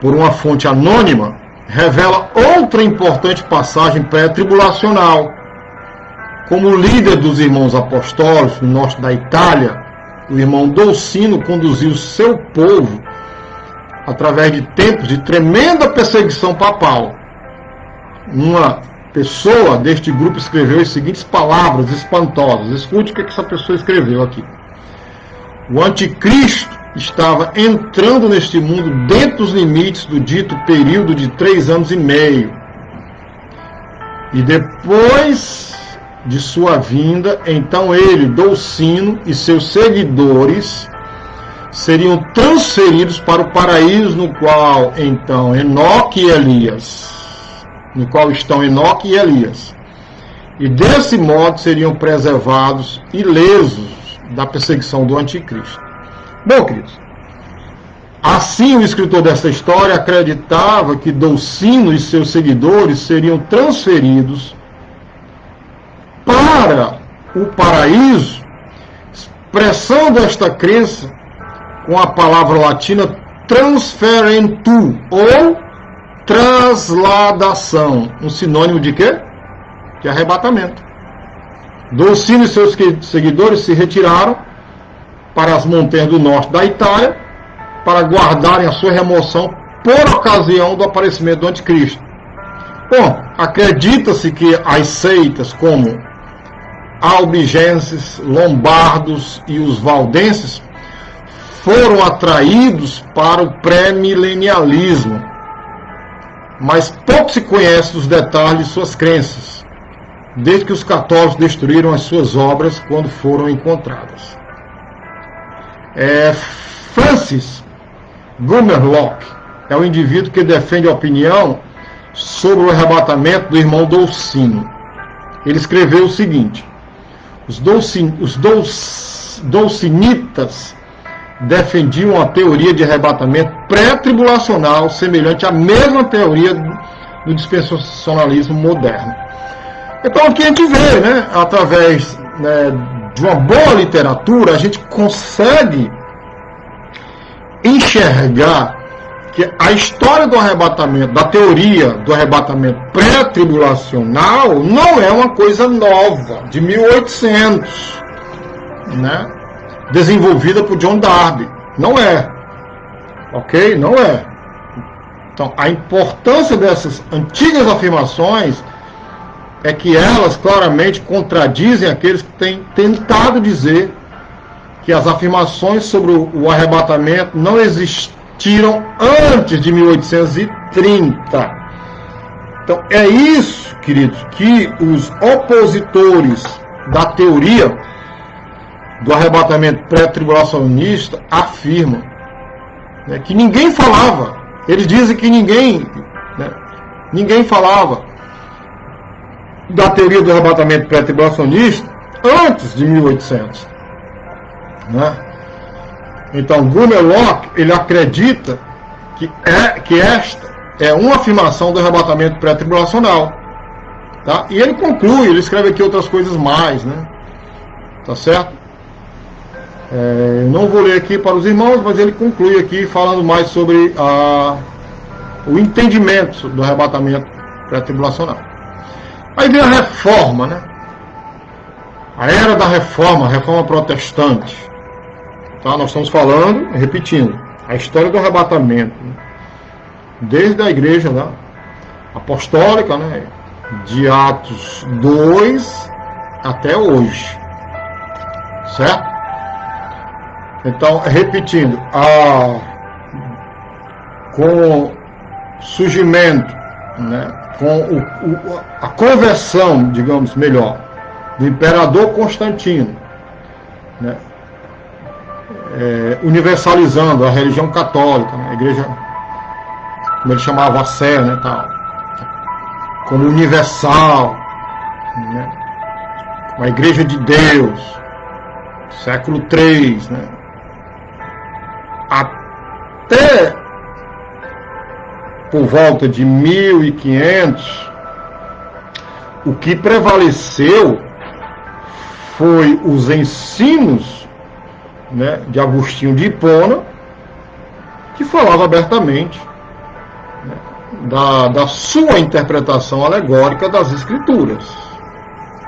por uma fonte anônima, revela outra importante passagem pré-tribulacional. Como líder dos irmãos apostólicos no norte da Itália, o irmão Dolcino conduziu seu povo através de tempos de tremenda perseguição papal. Uma pessoa deste grupo escreveu as seguintes palavras espantosas. Escute o que essa pessoa escreveu aqui. O anticristo estava entrando neste mundo dentro dos limites do dito período de 3 anos e meio. E depois de sua vinda, então ele, Dolcino e seus seguidores seriam transferidos para o paraíso no qual então Enoque e Elias, no qual estão Enoque e Elias. E desse modo seriam preservados ilesos da perseguição do anticristo. Bom, queridos, assim o escritor dessa história acreditava que Dolcino e seus seguidores seriam transferidos para o paraíso, expressando esta crença com a palavra latina transferentu, ou transladação, um sinônimo de quê? De arrebatamento. Dolcino e seus seguidores se retiraram para as montanhas do norte da Itália para guardarem a sua remoção por ocasião do aparecimento do anticristo. Bom, acredita-se que as seitas como albigenses, lombardos e os valdenses foram atraídos para o pré-milenialismo, mas pouco se conhece dos detalhes de suas crenças, desde que os católicos destruíram as suas obras quando foram encontradas. Francis Gumerlock é o indivíduo que defende a opinião sobre o arrebatamento do irmão Dolcino. Ele escreveu o seguinte: os dolcinitas defendiam a teoria de arrebatamento pré-tribulacional semelhante à mesma teoria do dispensacionalismo moderno. Então aqui a gente vê, né, através de uma boa literatura, a gente consegue enxergar que a história do arrebatamento, da teoria do arrebatamento pré-tribulacional, não é uma coisa nova, de 1800, né? Desenvolvida por John Darby. Não é. Ok? Não é. Então, a importância dessas antigas afirmações é que elas claramente contradizem aqueles que têm tentado dizer que as afirmações sobre o arrebatamento não existiram antes de 1830. Então, é isso, queridos, que os opositores da teoria do arrebatamento pré-tribulacionista afirmam, né, que ninguém falava. Eles dizem que ninguém falava da teoria do arrebatamento pré-tribulacionista antes de 1800. Né? Então, Gumerlock, ele acredita que esta é uma afirmação do arrebatamento pré-tribulacional. Tá? E ele conclui, ele escreve aqui outras coisas mais, né? Tá certo? Eu não vou ler aqui para os irmãos, mas ele conclui aqui falando mais sobre o entendimento do arrebatamento pré-tribulacional. Aí vem a reforma, né? A era da reforma, a reforma protestante. Tá? Nós estamos falando, repetindo, a história do arrebatamento, né? Desde a igreja, né, apostólica, né, de Atos 2 até hoje. Certo? Então, repetindo, com o surgimento, né, com a conversão, digamos melhor, do imperador Constantino, né, universalizando a religião católica, né, a igreja, como ele chamava a Sé, né, tal, como universal, né, uma igreja de Deus, século III, né, até por volta de 1500, o que prevaleceu foi os ensinos, né, de Agostinho de Hipona, que falava abertamente, né, da sua interpretação alegórica das Escrituras.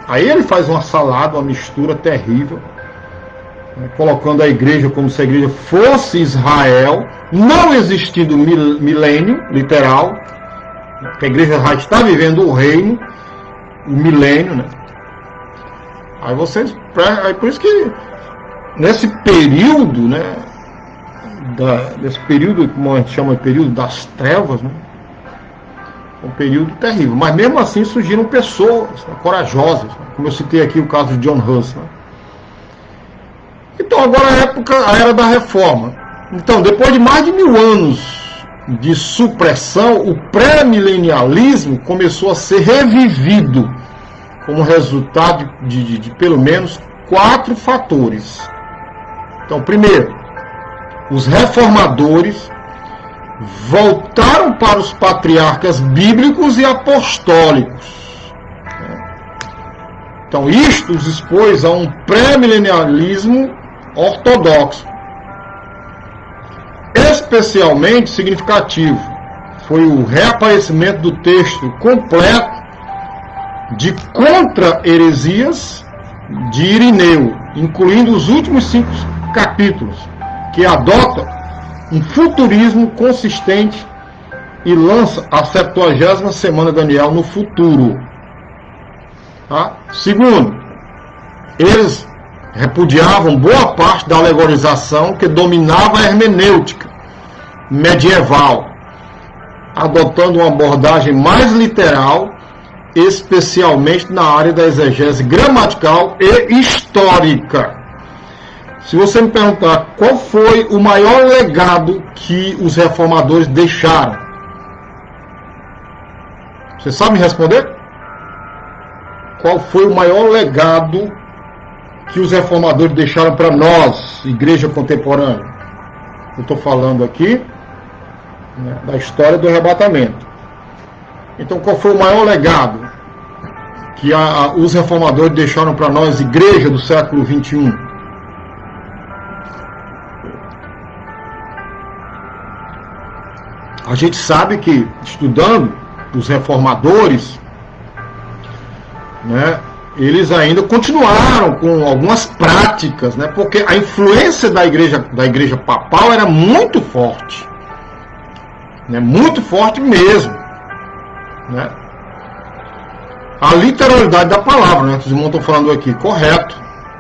Aí ele faz uma salada, uma mistura terrível, né, colocando a igreja como se a igreja fosse Israel, não existindo milênio literal, que a igreja já está vivendo o reino, o milênio, né? Aí por isso que nesse período, né, desse período, como a gente chama de período das trevas, né? Um período terrível, mas mesmo assim surgiram pessoas, né, corajosas, né? Como eu citei aqui o caso de John Huss, né? Então agora a era da reforma. Então, depois de mais de 1000 anos de supressão, o pré-milenialismo começou a ser revivido como resultado de pelo menos 4 fatores. Então, primeiro, os reformadores voltaram para os patriarcas bíblicos e apostólicos. Então, isto os expôs a um pré-milenialismo ortodoxo. Especialmente significativo foi o reaparecimento do texto completo de contra-heresias de Irineu, incluindo os últimos 5 capítulos, que adota um futurismo consistente e lança a 70ª semana de Daniel no futuro. Tá? Segundo, eles repudiavam boa parte da alegorização que dominava a hermenêutica medieval, adotando uma abordagem mais literal, especialmente na área da exegese gramatical e histórica. Se você me perguntar qual foi o maior legado que os reformadores deixaram, você sabe me responder? Qual foi o maior legado que os reformadores deixaram para nós, igreja contemporânea? Eu estou falando aqui, né, da história do arrebatamento. Então, qual foi o maior legado que os reformadores deixaram para nós, igreja do século XXI? A gente sabe que, estudando os reformadores, né, eles ainda continuaram com algumas práticas, né, porque a influência da igreja papal era muito forte, né, muito forte mesmo, né. A literalidade da palavra, né, que os irmãos estão falando aqui, correto,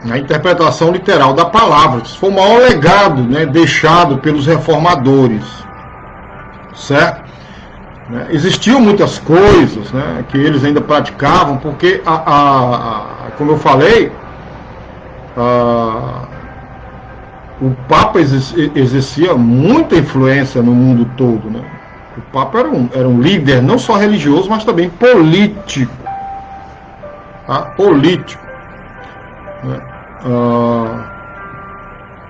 a interpretação literal da palavra, isso foi o maior legado, né, deixado pelos reformadores, certo? Existiam muitas coisas, né, que eles ainda praticavam, porque, como eu falei, o Papa exercia muita influência no mundo todo, né? O Papa era um líder não só religioso, mas também político. Tá? Político. Né?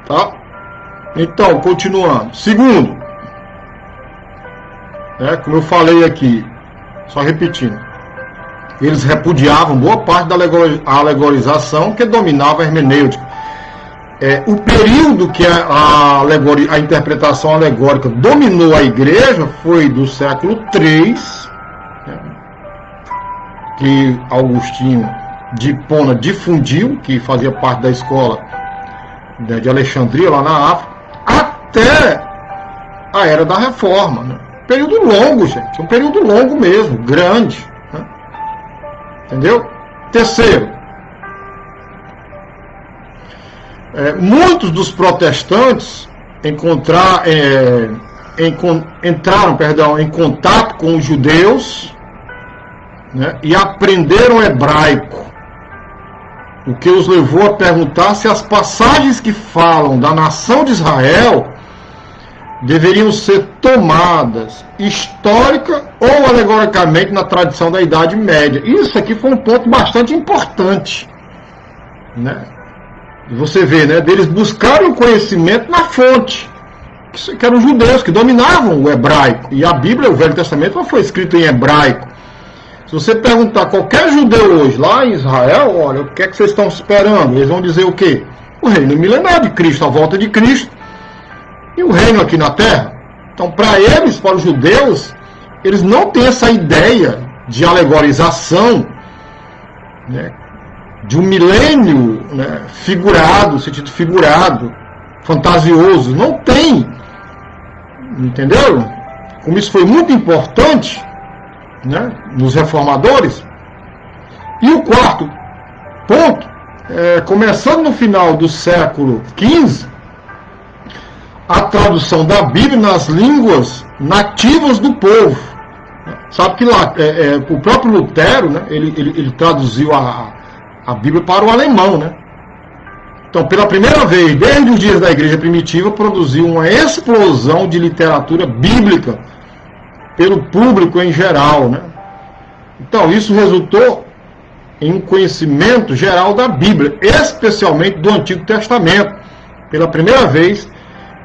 Tá? Então, continuando. Segundo, como eu falei aqui, só repetindo, eles repudiavam boa parte da alegorização que dominava a hermenêutica. O período que a interpretação alegórica dominou a igreja foi do século III, né, que Agostinho de Hipona difundiu, que fazia parte da escola de Alexandria, lá na África, até a Era da Reforma, né? Período longo, gente. Um período longo mesmo, grande. Né? Entendeu? Terceiro, muitos dos protestantes entraram em contato com os judeus, né, e aprenderam hebraico, o que os levou a perguntar se as passagens que falam da nação de Israel deveriam ser tomadas histórica ou alegoricamente na tradição da Idade Média. Isso aqui foi um ponto bastante importante, né? E você vê, né, deles buscarem o conhecimento na fonte, que eram os judeus que dominavam o hebraico, e a Bíblia, o Velho Testamento, não foi escrito em hebraico. Se você perguntar a qualquer judeu hoje lá em Israel, olha, o que é que vocês estão esperando? Eles vão dizer o quê? O reino milenar de Cristo, a volta de Cristo, e o reino aqui na terra. Então, para eles, para os judeus, eles não têm essa ideia de alegorização, né, de um milênio, né, figurado, sentido figurado, fantasioso. Não tem. Entendeu? Como isso foi muito importante, né, nos reformadores. E o quarto ponto, começando no final do século XV, a tradução da Bíblia nas línguas nativas do povo. Sabe que lá, o próprio Lutero, né, ele traduziu a Bíblia para o alemão, né? Então, pela primeira vez, desde os dias da igreja primitiva, produziu uma explosão de literatura bíblica pelo público em geral, né? Então, isso resultou em um conhecimento geral da Bíblia, especialmente do Antigo Testamento, pela primeira vez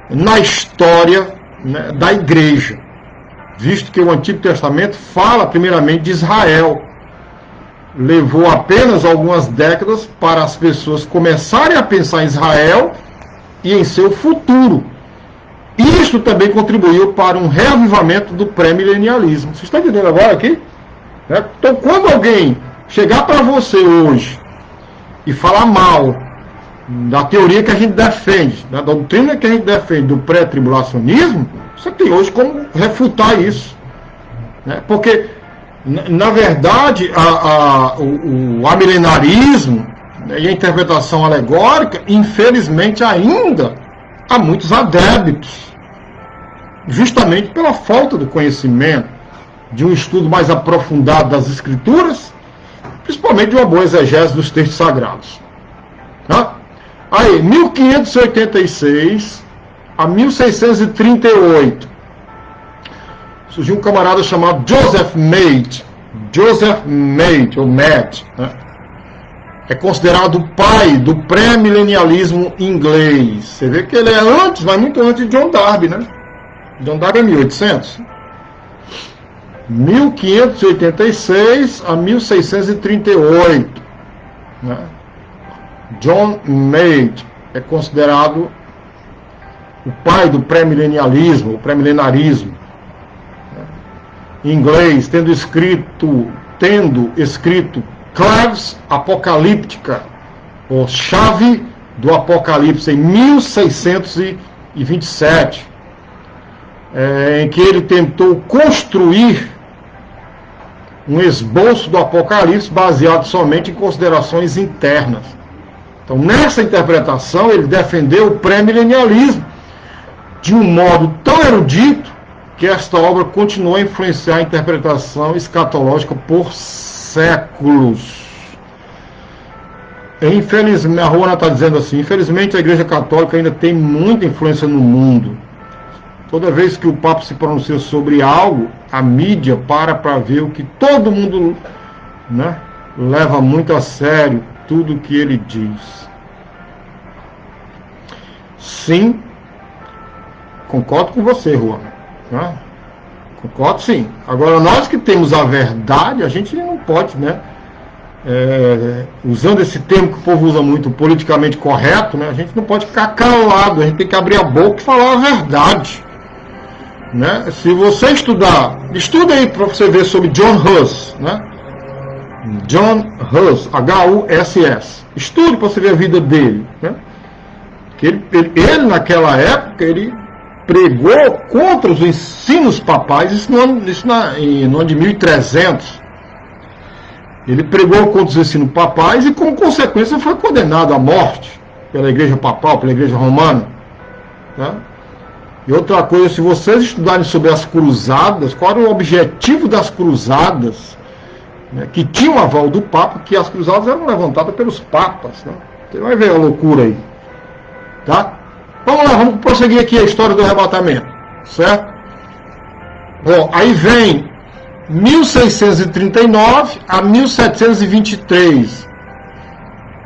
na história, né, da igreja, visto que o Antigo Testamento fala primeiramente de Israel. Levou apenas algumas décadas para as pessoas começarem a pensar em Israel e em seu futuro. Isso também contribuiu para um reavivamento do pré-milenialismo. Vocês estão entendendo agora aqui? Então, quando alguém chegar para você hoje e falar mal da teoria que a gente defende, da doutrina que a gente defende do pré-tribulacionismo, você tem hoje como refutar isso, né? Porque, na verdade, o amilenarismo, né, e a interpretação alegórica, infelizmente ainda há muitos adébitos, justamente pela falta do conhecimento, de um estudo mais aprofundado das Escrituras, principalmente de uma boa exegese dos textos sagrados. Tá? Aí, 1586 a 1638, surgiu um camarada chamado Joseph Made, ou Mad, né? É considerado o pai do pré-milenialismo inglês. Você vê que ele é antes, mas muito antes de John Darby, né? John Darby é 1800. 1586 a 1638, né? John Made é considerado o pai do pré-milenialismo, o pré-milenarismo, né? Em inglês, tendo escrito Claves Apocalíptica, ou Chave do Apocalipse, em 1627, em que ele tentou construir um esboço do Apocalipse baseado somente em considerações internas. Então, nessa interpretação, ele defendeu o pré-milenialismo de um modo tão erudito que esta obra continuou a influenciar a interpretação escatológica por séculos. Infelizmente, a Ruana está dizendo assim, infelizmente a Igreja Católica ainda tem muita influência no mundo. Toda vez que o Papa se pronuncia sobre algo, a mídia para ver o que todo mundo, né, leva muito a sério tudo o que ele diz. Sim, concordo com você, Ruana, né? Concordo, sim. Agora, nós que temos a verdade, a gente não pode, né, usando esse termo que o povo usa muito, politicamente correto, né, a gente não pode ficar calado, a gente tem que abrir a boca e falar a verdade, né? Se você estudar, estuda aí para você ver sobre John Huss, né? John Huss, H-U-S-S. Estude para você ver a vida dele, né? Que ele naquela época, ele pregou contra os ensinos papais, isso no ano de 1300. Ele pregou contra os ensinos papais e, como consequência, foi condenado à morte pela Igreja Papal, pela Igreja Romana, né? E outra coisa, se vocês estudarem sobre as cruzadas, qual era o objetivo das cruzadas, né, que tinham aval do Papa, que as cruzadas eram levantadas pelos papas, né? Você vai ver a loucura aí, tá? Vamos lá, vamos prosseguir aqui a história do arrebatamento, certo? Bom, aí vem 1639 a 1723,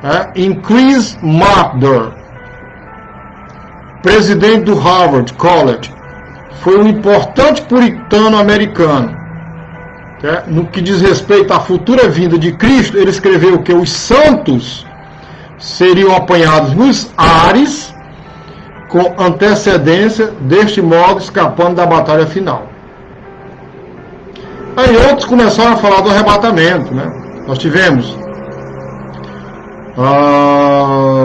né? Increase Mather, presidente do Harvard College, foi um importante puritano americano. No que diz respeito à futura vinda de Cristo, ele escreveu que os santos seriam apanhados nos ares com antecedência, deste modo escapando da batalha final. Aí outros começaram a falar do arrebatamento, né? Nós tivemos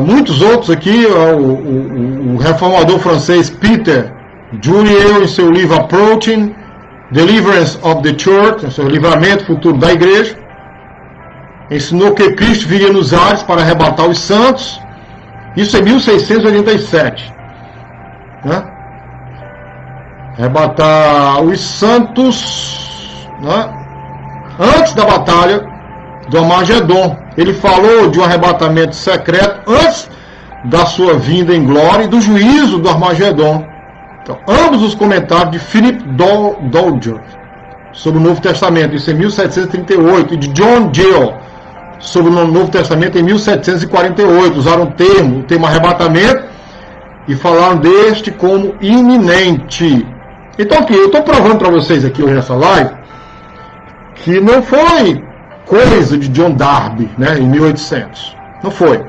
muitos outros aqui, o reformador francês Peter Jurieu, em seu livro Approaching Deliverance of the Church, seu livramento futuro da igreja, ensinou que Cristo viria nos ares para arrebatar os santos. Isso em 1687, né? arrebatar os santos, né? Antes da batalha do Armagedon. Ele falou de um arrebatamento secreto antes da sua vinda em glória e do juízo do Armagedon. Então, ambos os comentários de Philip Dodger sobre o Novo Testamento, isso em 1738, e de John Gill sobre o Novo Testamento em 1748, usaram o termo arrebatamento, e falaram deste como iminente. Então aqui, eu estou provando para vocês aqui hoje nessa live, que não foi coisa de John Darby, né, em 1800. Não foi.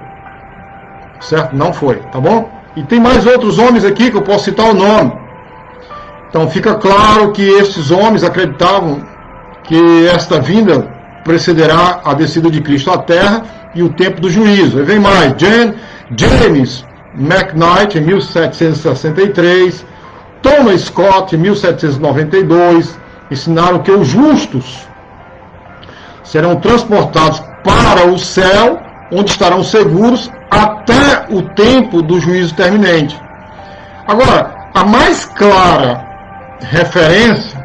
Certo? Não foi, tá bom? E tem mais outros homens aqui que eu posso citar o nome. Então fica claro que esses homens acreditavam que esta vinda precederá a descida de Cristo à Terra e o tempo do juízo. E vem mais, James McKnight, em 1763, Thomas Scott, em 1792, ensinaram que os justos serão transportados para o céu, onde estarão seguros até o tempo do juízo terminante. Agora, a mais clara referência,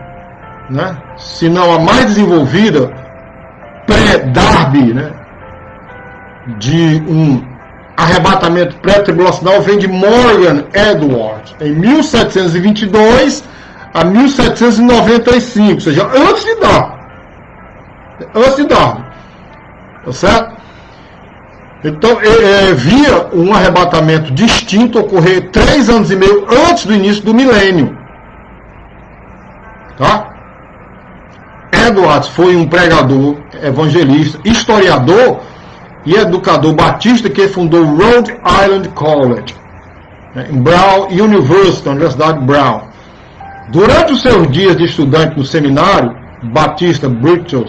né, se não a mais desenvolvida, pré-Darby, né, de um arrebatamento pré-tribulacional, vem de Morgan Edwards, em 1722 a 1795, ou seja, antes de Darby. Tá certo? Então, via um arrebatamento distinto ocorrer 3 anos e meio antes do início do milênio. Tá? Edwards foi um pregador, evangelista, historiador e educador batista que fundou o Rhode Island College, né, em Brown University, na Universidade de Brown. Durante os seus dias de estudante no seminário Batista Bristol,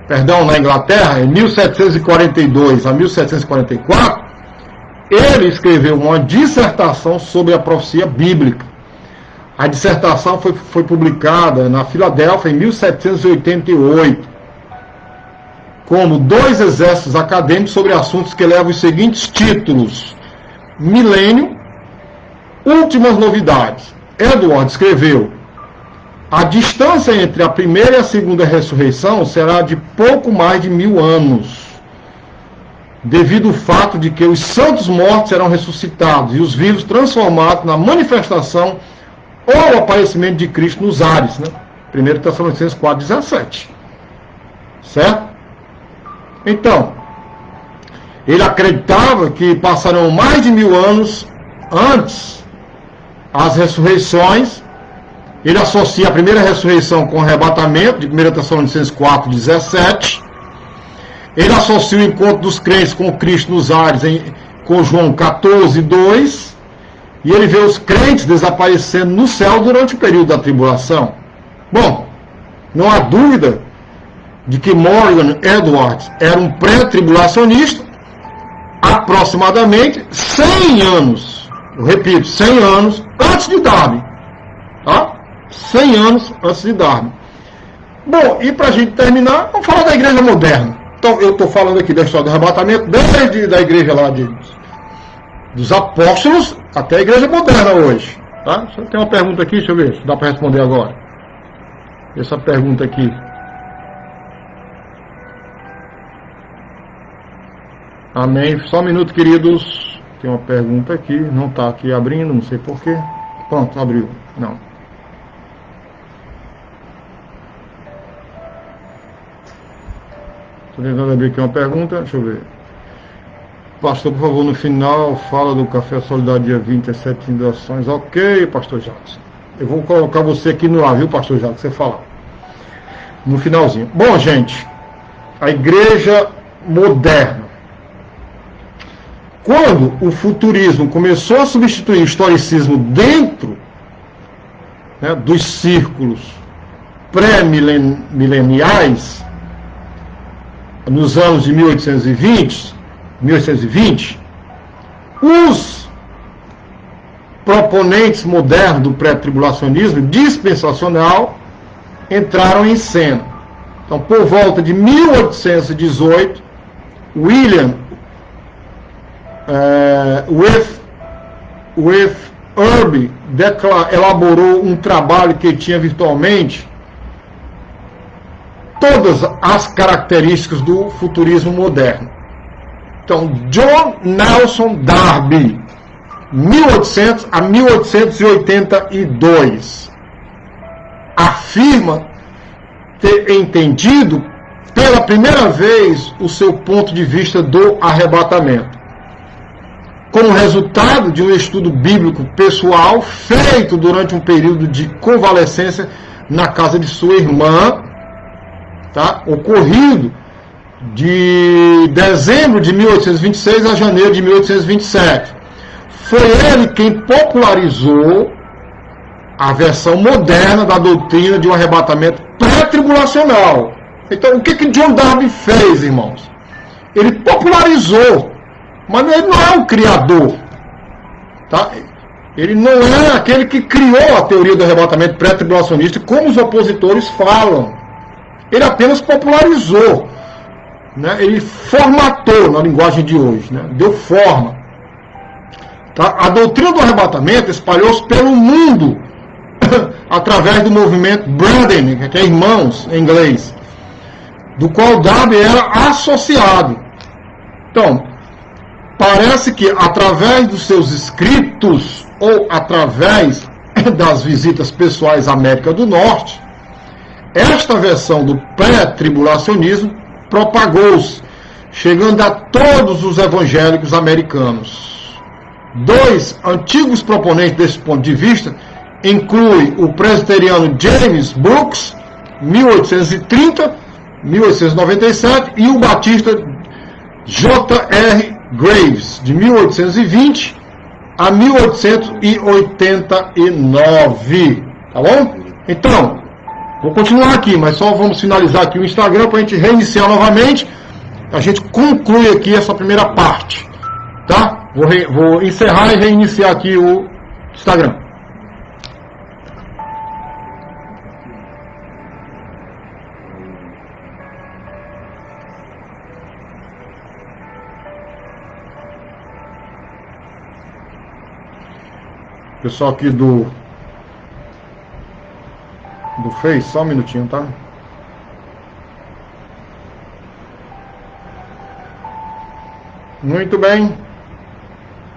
na Inglaterra, em 1742 a 1744, ele escreveu uma dissertação sobre a profecia bíblica. A dissertação foi publicada na Filadélfia em 1788, como 2 exércitos acadêmicos sobre assuntos que levam os seguintes títulos: Milênio, Últimas Novidades. Edward escreveu: a distância entre a primeira e a segunda ressurreição será de pouco mais de 1000 anos, devido ao fato de que os santos mortos serão ressuscitados e os vivos transformados na manifestação ou aparecimento de Cristo nos ares, né? 1 Tessalonicenses 4,17. Certo? Então, ele acreditava que passarão mais de 1000 anos antes as ressurreições. Ele associa a primeira ressurreição com o arrebatamento, de 1 Tessalonicenses 4,17. Ele associa o encontro dos crentes com Cristo nos ares com João 14,2. E ele vê os crentes desaparecendo no céu durante o período da tribulação. Bom, não há dúvida de que Morgan Edwards era um pré-tribulacionista, aproximadamente 100 anos, eu repito, 100 anos antes de Darby. Tá? 100 anos antes de Darby. Bom, e para a gente terminar, vamos falar da igreja moderna. Então, eu estou falando aqui da história do arrebatamento, desde a igreja lá dos apóstolos até a igreja moderna hoje. Tá? Tem uma pergunta aqui, deixa eu ver se dá para responder agora. Essa pergunta aqui. Amém. Só um minuto, queridos. Tem uma pergunta aqui, não está aqui abrindo, não sei porquê. Pronto, abriu. Não. Estou tentando abrir aqui uma pergunta, deixa eu ver. Pastor, por favor, no final, fala do Café Solidário dia 27 de ações. Ok, pastor Jacques. Eu vou colocar você aqui no ar, viu, pastor Jacques, você fala. No finalzinho. Bom, gente, a igreja moderna. Quando o futurismo começou a substituir o historicismo dentro, né, dos círculos pré-mileniais, nos anos de 1820, os proponentes modernos do pré-tribulacionismo dispensacional entraram em cena. Então, por volta de 1818, William Irby elaborou um trabalho que tinha virtualmente todas as características do futurismo moderno. Então, John Nelson Darby, 1800 a 1882, afirma ter entendido pela primeira vez o seu ponto de vista do arrebatamento, como resultado de um estudo bíblico pessoal feito durante um período de convalescência na casa de sua irmã, tá? Ocorrido de dezembro de 1826 a janeiro de 1827. Foi ele quem popularizou a versão moderna da doutrina de um arrebatamento pré-tribulacional. Então, o que John Darby fez, irmãos? Ele popularizou, mas ele não é o criador. Tá? Ele não é aquele que criou a teoria do arrebatamento pré-tribulacionista, como os opositores falam. Ele apenas popularizou. Né? Ele formatou, na linguagem de hoje, né? Deu forma. Tá? A doutrina do arrebatamento espalhou-se pelo mundo através do movimento Brethren, que é irmãos em inglês, do qual Darby era associado. Então, parece que através dos seus escritos ou através das visitas pessoais à América do Norte, esta versão do pré-tribulacionismo propagou-se, chegando a todos os evangélicos americanos. Dois antigos proponentes desse ponto de vista incluem o presbiteriano James Brooks, 1830-1897, e o batista J.R. Graves, de 1820 a 1889. Tá bom? Então, vou continuar aqui, mas só vamos finalizar aqui o Instagram para a gente reiniciar novamente. A gente conclui aqui essa primeira parte. Tá? Vou encerrar e reiniciar aqui o Instagram. Pessoal aqui do Face, só um minutinho, tá? Muito bem.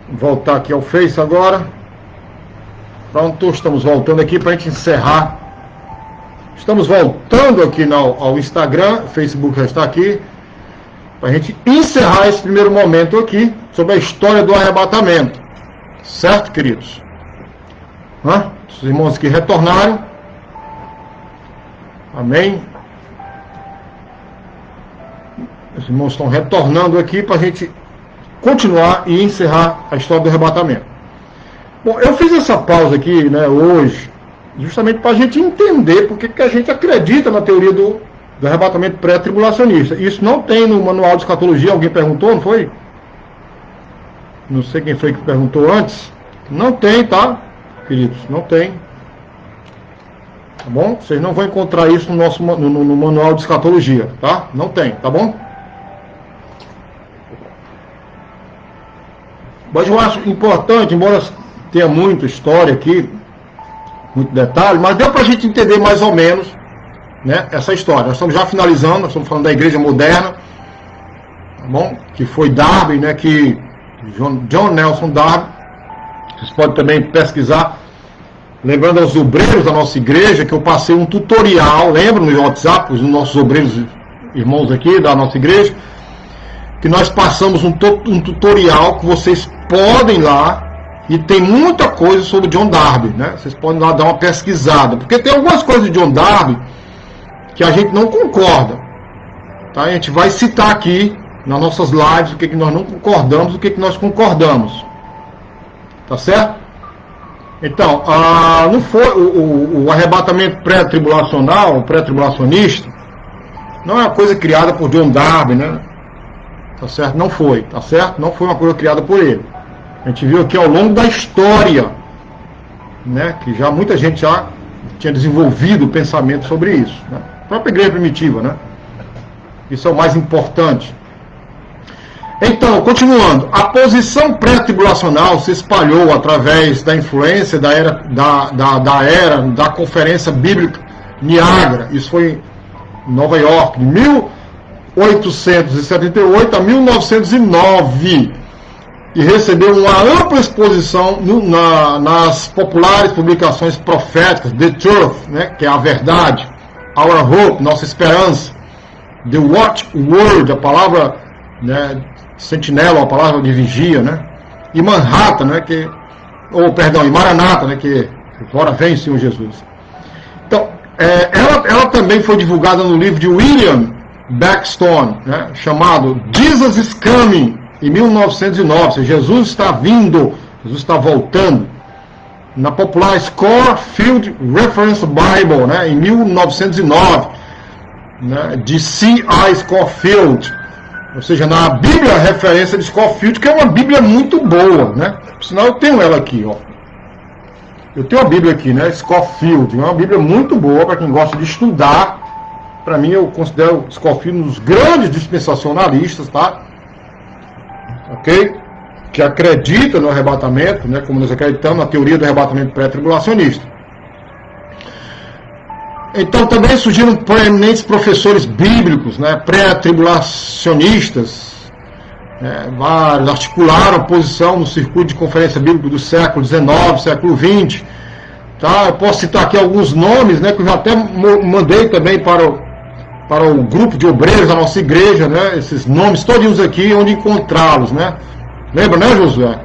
Voltar aqui ao Face agora. Pronto, estamos voltando aqui para a gente encerrar. Estamos voltando aqui ao Instagram, Facebook já está aqui, para a gente encerrar esse primeiro momento aqui sobre a história do arrebatamento. Certo, queridos? Os irmãos que retornaram. Amém? Os irmãos estão retornando aqui para a gente continuar e encerrar a história do arrebatamento. Bom, eu fiz essa pausa aqui, né, hoje, justamente para a gente entender porque que a gente acredita na teoria do arrebatamento pré-tribulacionista. Isso não tem no manual de escatologia. Alguém perguntou, não foi? Não sei quem foi que perguntou antes. Não tem, tá, queridos? Não tem. Tá bom? Vocês não vão encontrar isso no manual de escatologia, tá? Não tem, tá bom? Mas eu acho importante, embora tenha muita história aqui, muito detalhe, mas deu para a gente entender mais ou menos, né, essa história. Nós estamos já finalizando, nós estamos falando da igreja moderna, tá bom? Que foi Darby, né, que John Nelson Darby. Vocês podem também pesquisar. Lembrando aos obreiros da nossa igreja que eu passei um tutorial, lembra no WhatsApp, os nossos obreiros irmãos aqui da nossa igreja, que nós passamos um tutorial que vocês podem lá, e tem muita coisa sobre John Darby, né? Vocês podem lá dar uma pesquisada, porque tem algumas coisas de John Darby que a gente não concorda, tá? A gente vai citar aqui nas nossas lives o que nós não concordamos, o que nós concordamos, tá certo? Então, não foi o arrebatamento pré-tribulacional, pré-tribulacionista, não é uma coisa criada por John Darby, né? Tá certo? Não foi, tá certo? Não foi uma coisa criada por ele. A gente viu aqui ao longo da história, né, que já muita gente já tinha desenvolvido o pensamento sobre isso, né? A própria igreja primitiva, né? Isso é o mais importante. Então, continuando, a posição pré-tribulacional se espalhou através da influência da Conferência Bíblica Niágara. Isso foi em Nova York, de 1878 a 1909. E recebeu uma ampla exposição nas populares publicações proféticas, The Truth, né, que é a verdade, Our Hope, nossa esperança, The Watchword, a palavra, né, sentinela, a palavra de vigia, né, e Manhattan, né, e Maranata, né, que agora vem o Senhor Jesus. Então, ela também foi divulgada no livro de William Blackstone, né, chamado Jesus is Coming, em 1909, Jesus está vindo, Jesus está voltando, na popular Scofield Reference Bible, né, em 1909, né, de C.I. Scofield, ou seja, na Bíblia referência de Scofield, que é uma Bíblia muito boa, né, por sinal eu tenho ela aqui, ó. Eu tenho a Bíblia aqui, né, Scofield, é uma Bíblia muito boa para quem gosta de estudar. Para mim, eu considero Scofield um dos grandes dispensacionalistas, tá? Ok? Que acredita no arrebatamento, né, como nós acreditamos na teoria do arrebatamento pré-tribulacionista. Então também surgiram proeminentes professores bíblicos, né, pré-tribulacionistas, vários articularam a posição no circuito de conferência bíblica do século XIX, século XX. Tá? Eu posso citar aqui alguns nomes, né, que eu já até mandei também para o grupo de obreiros da nossa igreja, né, esses nomes todos aqui, onde encontrá-los, né? Lembra, né, Josué?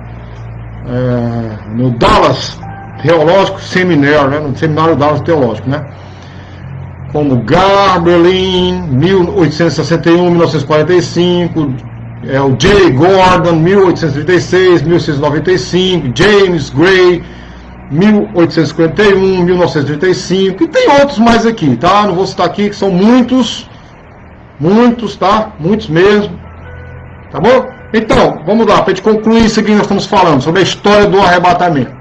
No Dallas Theological Seminary, né, no Seminário Dallas Teológico, né? Como Garbelin, 1861-1945, o J. Gordon, 1836, 1695, James Gray, 1851, 1935, e tem outros mais aqui, tá? Não vou citar aqui, que são muitos, tá? Muitos mesmo, tá bom? Então, vamos lá, para a gente concluir isso aqui que nós estamos falando, sobre a história do arrebatamento.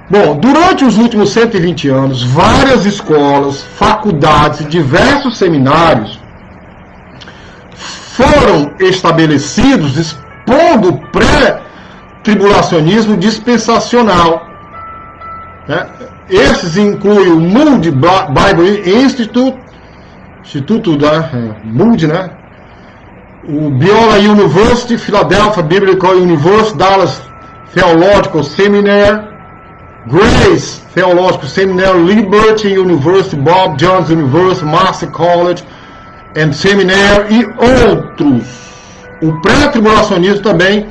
Bom, durante os últimos 120 anos, várias escolas, faculdades e diversos seminários foram estabelecidos expondo o pré-tribulacionismo dispensacional. Né? Esses incluem o Moody Bible Instituto da Moody, né? O Biola University, Philadelphia Biblical University, Dallas Theological Seminary, Grace Theological Seminary, Liberty University, Bob Jones University, Master College and Seminary e outros. O pré-tribulacionismo também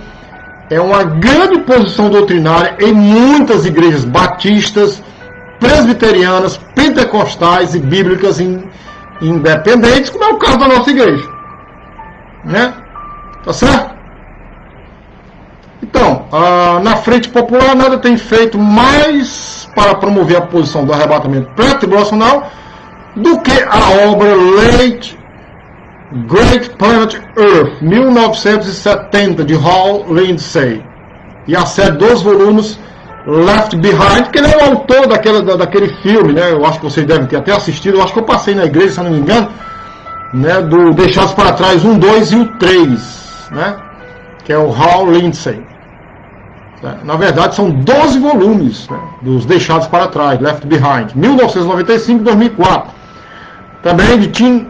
é uma grande posição doutrinária em muitas igrejas batistas, presbiterianas, pentecostais e bíblicas independentes, como é o caso da nossa igreja. Né? Tá certo? Então, na frente popular, nada tem feito mais para promover a posição do arrebatamento pré-tribulacional do que a obra Great Planet Earth, 1970, de Hal Lindsey, e a série dos volumes Left Behind, que ele é o autor daquele filme, né? Eu acho que vocês devem ter até assistido, eu acho que eu passei na igreja, se eu não me engano, né? Do Deixados para Trás 1, 2 e o 3, né? Que é o Hal Lindsey. Na verdade, são 12 volumes, né, dos Deixados para Trás, Left Behind, 1995 e 2004. Também de Tim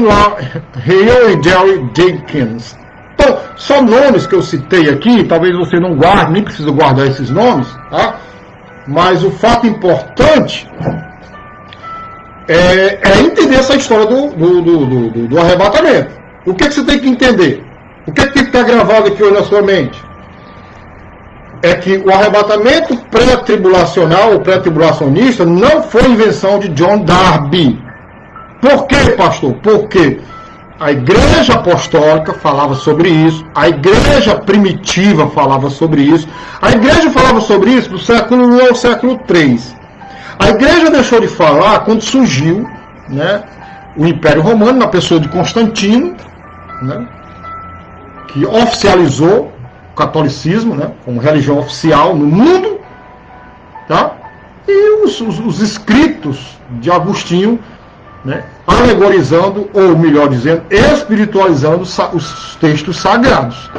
Hale e Jerry Jenkins. Então, são nomes que eu citei aqui, talvez você não guarde, nem precisa guardar esses nomes, tá? Mas o fato importante é entender essa história do arrebatamento. O que você tem que entender? O que tem que estar gravado aqui hoje na sua mente? É que o arrebatamento pré-tribulacional, ou pré-tribulacionista, não foi invenção de John Darby. Por quê, pastor? Porque a igreja apostólica falava sobre isso, a igreja primitiva falava sobre isso, a igreja falava sobre isso do século I ao século III. A igreja deixou de falar quando surgiu, né, o Império Romano, na pessoa de Constantino, né, que oficializou o catolicismo, né, como religião oficial no mundo, tá? E os escritos de Agostinho né, alegorizando, ou melhor dizendo, espiritualizando os textos sagrados.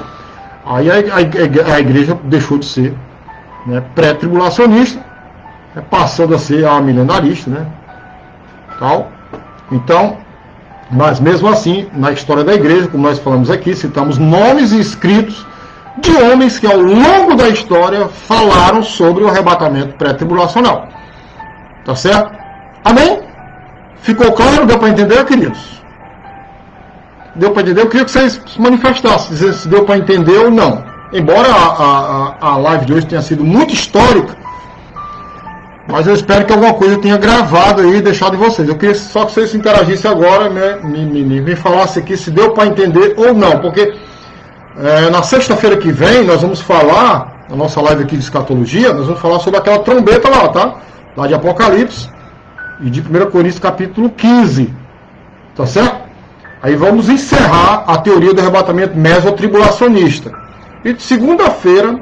Aí a igreja deixou de ser, né, pré-tribulacionista, né, passando a ser milenarista, né, tal. Então, mas mesmo assim, na história da igreja, como nós falamos aqui, citamos nomes e escritos de homens que ao longo da história falaram sobre o arrebatamento pré-tribulacional. Tá certo? Amém? Ficou claro? Deu para entender, queridos? Deu para entender? Eu queria que vocês se manifestassem, dizer se deu para entender ou não. Embora a live de hoje tenha sido muito histórica, mas eu espero que alguma coisa tenha gravado aí e deixado em vocês. Eu queria só que vocês interagissem agora, né, me falassem aqui se deu para entender ou não, porque na sexta-feira que vem nós vamos falar, na nossa live aqui de escatologia, nós vamos falar sobre aquela trombeta lá, tá? Lá de Apocalipse e de 1 Coríntios capítulo 15, tá certo? Aí vamos encerrar a teoria do arrebatamento mesotribulacionista. E de segunda-feira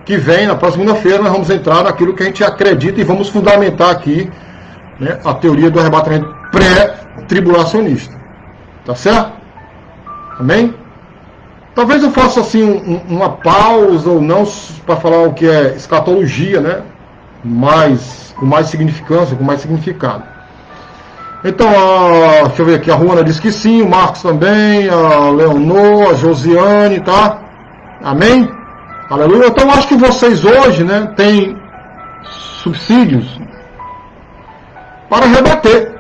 que vem, na próxima segunda-feira, nós vamos entrar naquilo que a gente acredita e vamos fundamentar aqui, né, a teoria do arrebatamento pré-tribulacionista. Tá certo? Amém? Talvez eu faça assim uma pausa ou não para falar o que é escatologia, né? Com mais significância, com mais significado. Então, deixa eu ver aqui, a Ruana disse que sim, o Marcos também, a Leonor, a Josiane, tá? Amém? Aleluia. Então, eu acho que vocês hoje, né, têm subsídios para rebater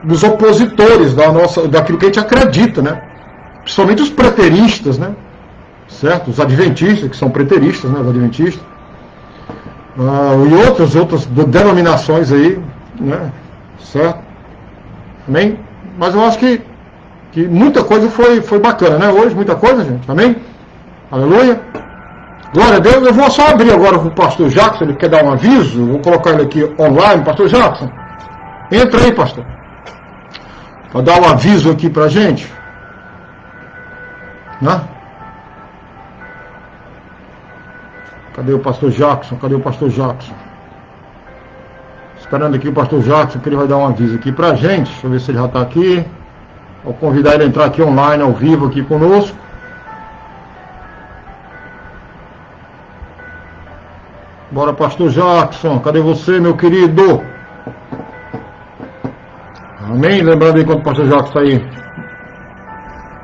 dos opositores daquilo que a gente acredita, né? Principalmente os preteristas, né? Certo? Os adventistas, que são preteristas, né? Os adventistas. E outras denominações aí, né? Certo? Amém? Mas eu acho que muita coisa foi bacana, né? Hoje, muita coisa, gente. Amém? Aleluia. Glória a Deus. Eu vou só abrir agora para o pastor Jackson, ele quer dar um aviso. Vou colocar ele aqui online. Pastor Jackson, entra aí, pastor. Para dar um aviso aqui para a gente. Né? Cadê o pastor Jackson? Cadê o pastor Jackson? Esperando aqui o pastor Jackson, que ele vai dar um aviso aqui pra gente. Deixa eu ver se ele já está aqui. Vou convidar ele a entrar aqui online, ao vivo, aqui conosco. Bora, pastor Jackson. Cadê você, meu querido? Amém? Lembrando aí quando o pastor Jackson está aí.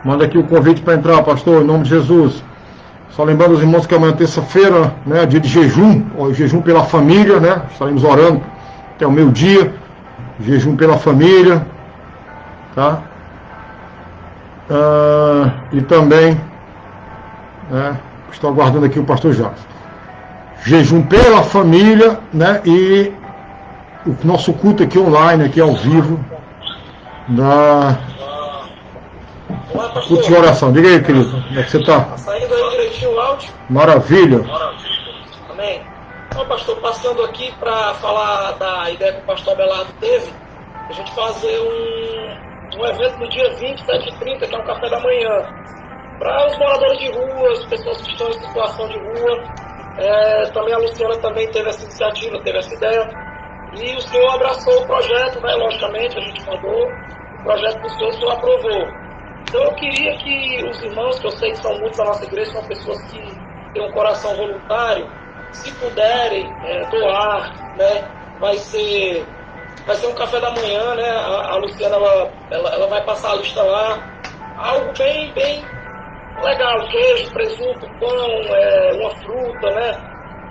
Manda aqui o convite para entrar, pastor, em nome de Jesus. Só lembrando os irmãos que amanhã, terça-feira, né, dia de jejum, jejum pela família, né? Estaremos orando até o meio-dia, jejum pela família, tá? E também, né, estou aguardando aqui o pastor Jackson. Jejum pela família, né? E o nosso culto aqui online, aqui ao vivo, culto de oração. Diga aí, querido, como é que você está? Tá saindo aí direitinho o áudio? Maravilha. Amém. Então, pastor, passando aqui para falar da ideia que o pastor Abelardo teve, a gente fazer um evento no dia 20, 7h30, que é um café da manhã, para os moradores de rua, as pessoas que estão em situação de rua. Também a Luciana também teve essa iniciativa, teve essa ideia, e o senhor abraçou o projeto, né? Logicamente, a gente mandou o projeto para o senhor aprovou. Então eu queria que os irmãos, que eu sei que são muitos da nossa igreja, são pessoas que têm um coração voluntário, se puderem doar, né? Vai ser um café da manhã, né? A Luciana ela vai passar a lista lá, algo bem legal, queijo, presunto, pão, uma fruta, né?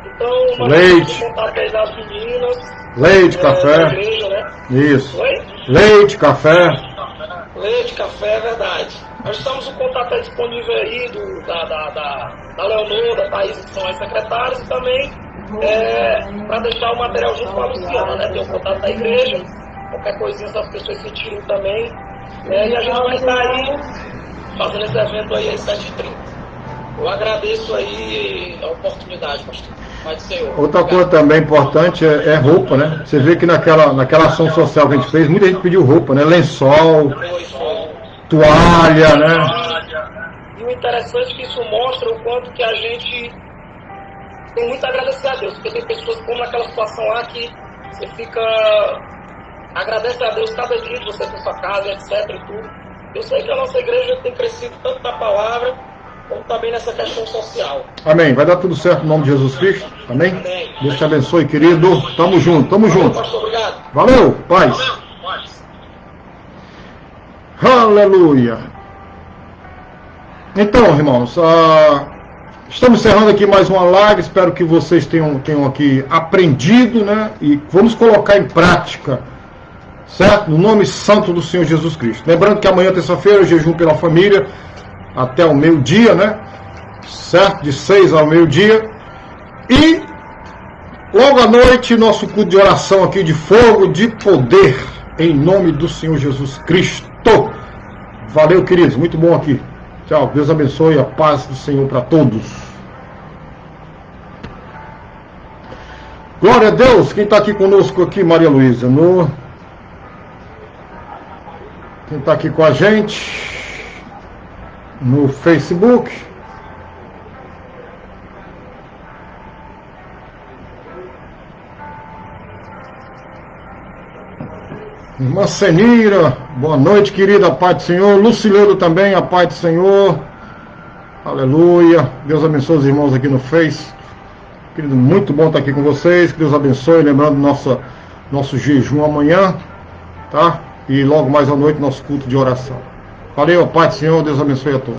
Então, leite, contato aí das meninas, leite, café, da igreja, né? Isso. Oi? Leite, café. Leite, café, é verdade. Nós estamos com o contato disponível aí da Leonor, da Thaís, que são as secretárias, e também para deixar o material junto com a Luciana, né? Tem o contato da igreja, qualquer coisinha se as pessoas sentirem também. E a gente vai estar aí fazendo esse evento aí às 7h30. Eu agradeço aí a oportunidade, pastor. Outra coisa também importante é roupa, né? Você vê que naquela ação social que a gente fez, muita gente pediu roupa, né? Lençol, toalha, né? E o interessante é que isso mostra o quanto que a gente tem muito a agradecer a Deus, porque tem pessoas como naquela situação lá que você fica agradece a Deus cada dia de você ter sua casa, etc. e tudo. Eu sei que a nossa igreja tem crescido tanto na palavra, como também nessa questão social. Amém. Vai dar tudo certo no nome de Jesus Cristo. Amém? Amém. Deus te abençoe, querido. Tamo junto, tamo Valeu, junto. pastor, obrigado. Valeu, paz. Valeu, paz. Aleluia. Então, irmãos, estamos encerrando aqui mais uma live. Espero que vocês tenham aqui aprendido, né? E vamos colocar em prática, certo? No nome santo do Senhor Jesus Cristo. Lembrando que amanhã, terça-feira, eu jejum pela família até o meio-dia, né? Certo? De 6 ao meio-dia. E logo à noite, nosso culto de oração aqui de fogo, de poder, em nome do Senhor Jesus Cristo. Valeu, queridos. Muito bom aqui. Tchau. Deus abençoe, a paz do Senhor para todos. Glória a Deus. Quem está aqui conosco aqui, Maria Luísa? Quem está aqui com a gente no Facebook? Irmã Senira, boa noite, querida, a paz do Senhor. Lucileno também, a paz do Senhor. Aleluia. Deus abençoe os irmãos aqui no Face. Querido, muito bom estar aqui com vocês. Que Deus abençoe. Lembrando nosso jejum amanhã, tá? E logo mais à noite, nosso culto de oração. Valeu, a paz do Senhor. Deus abençoe a todos.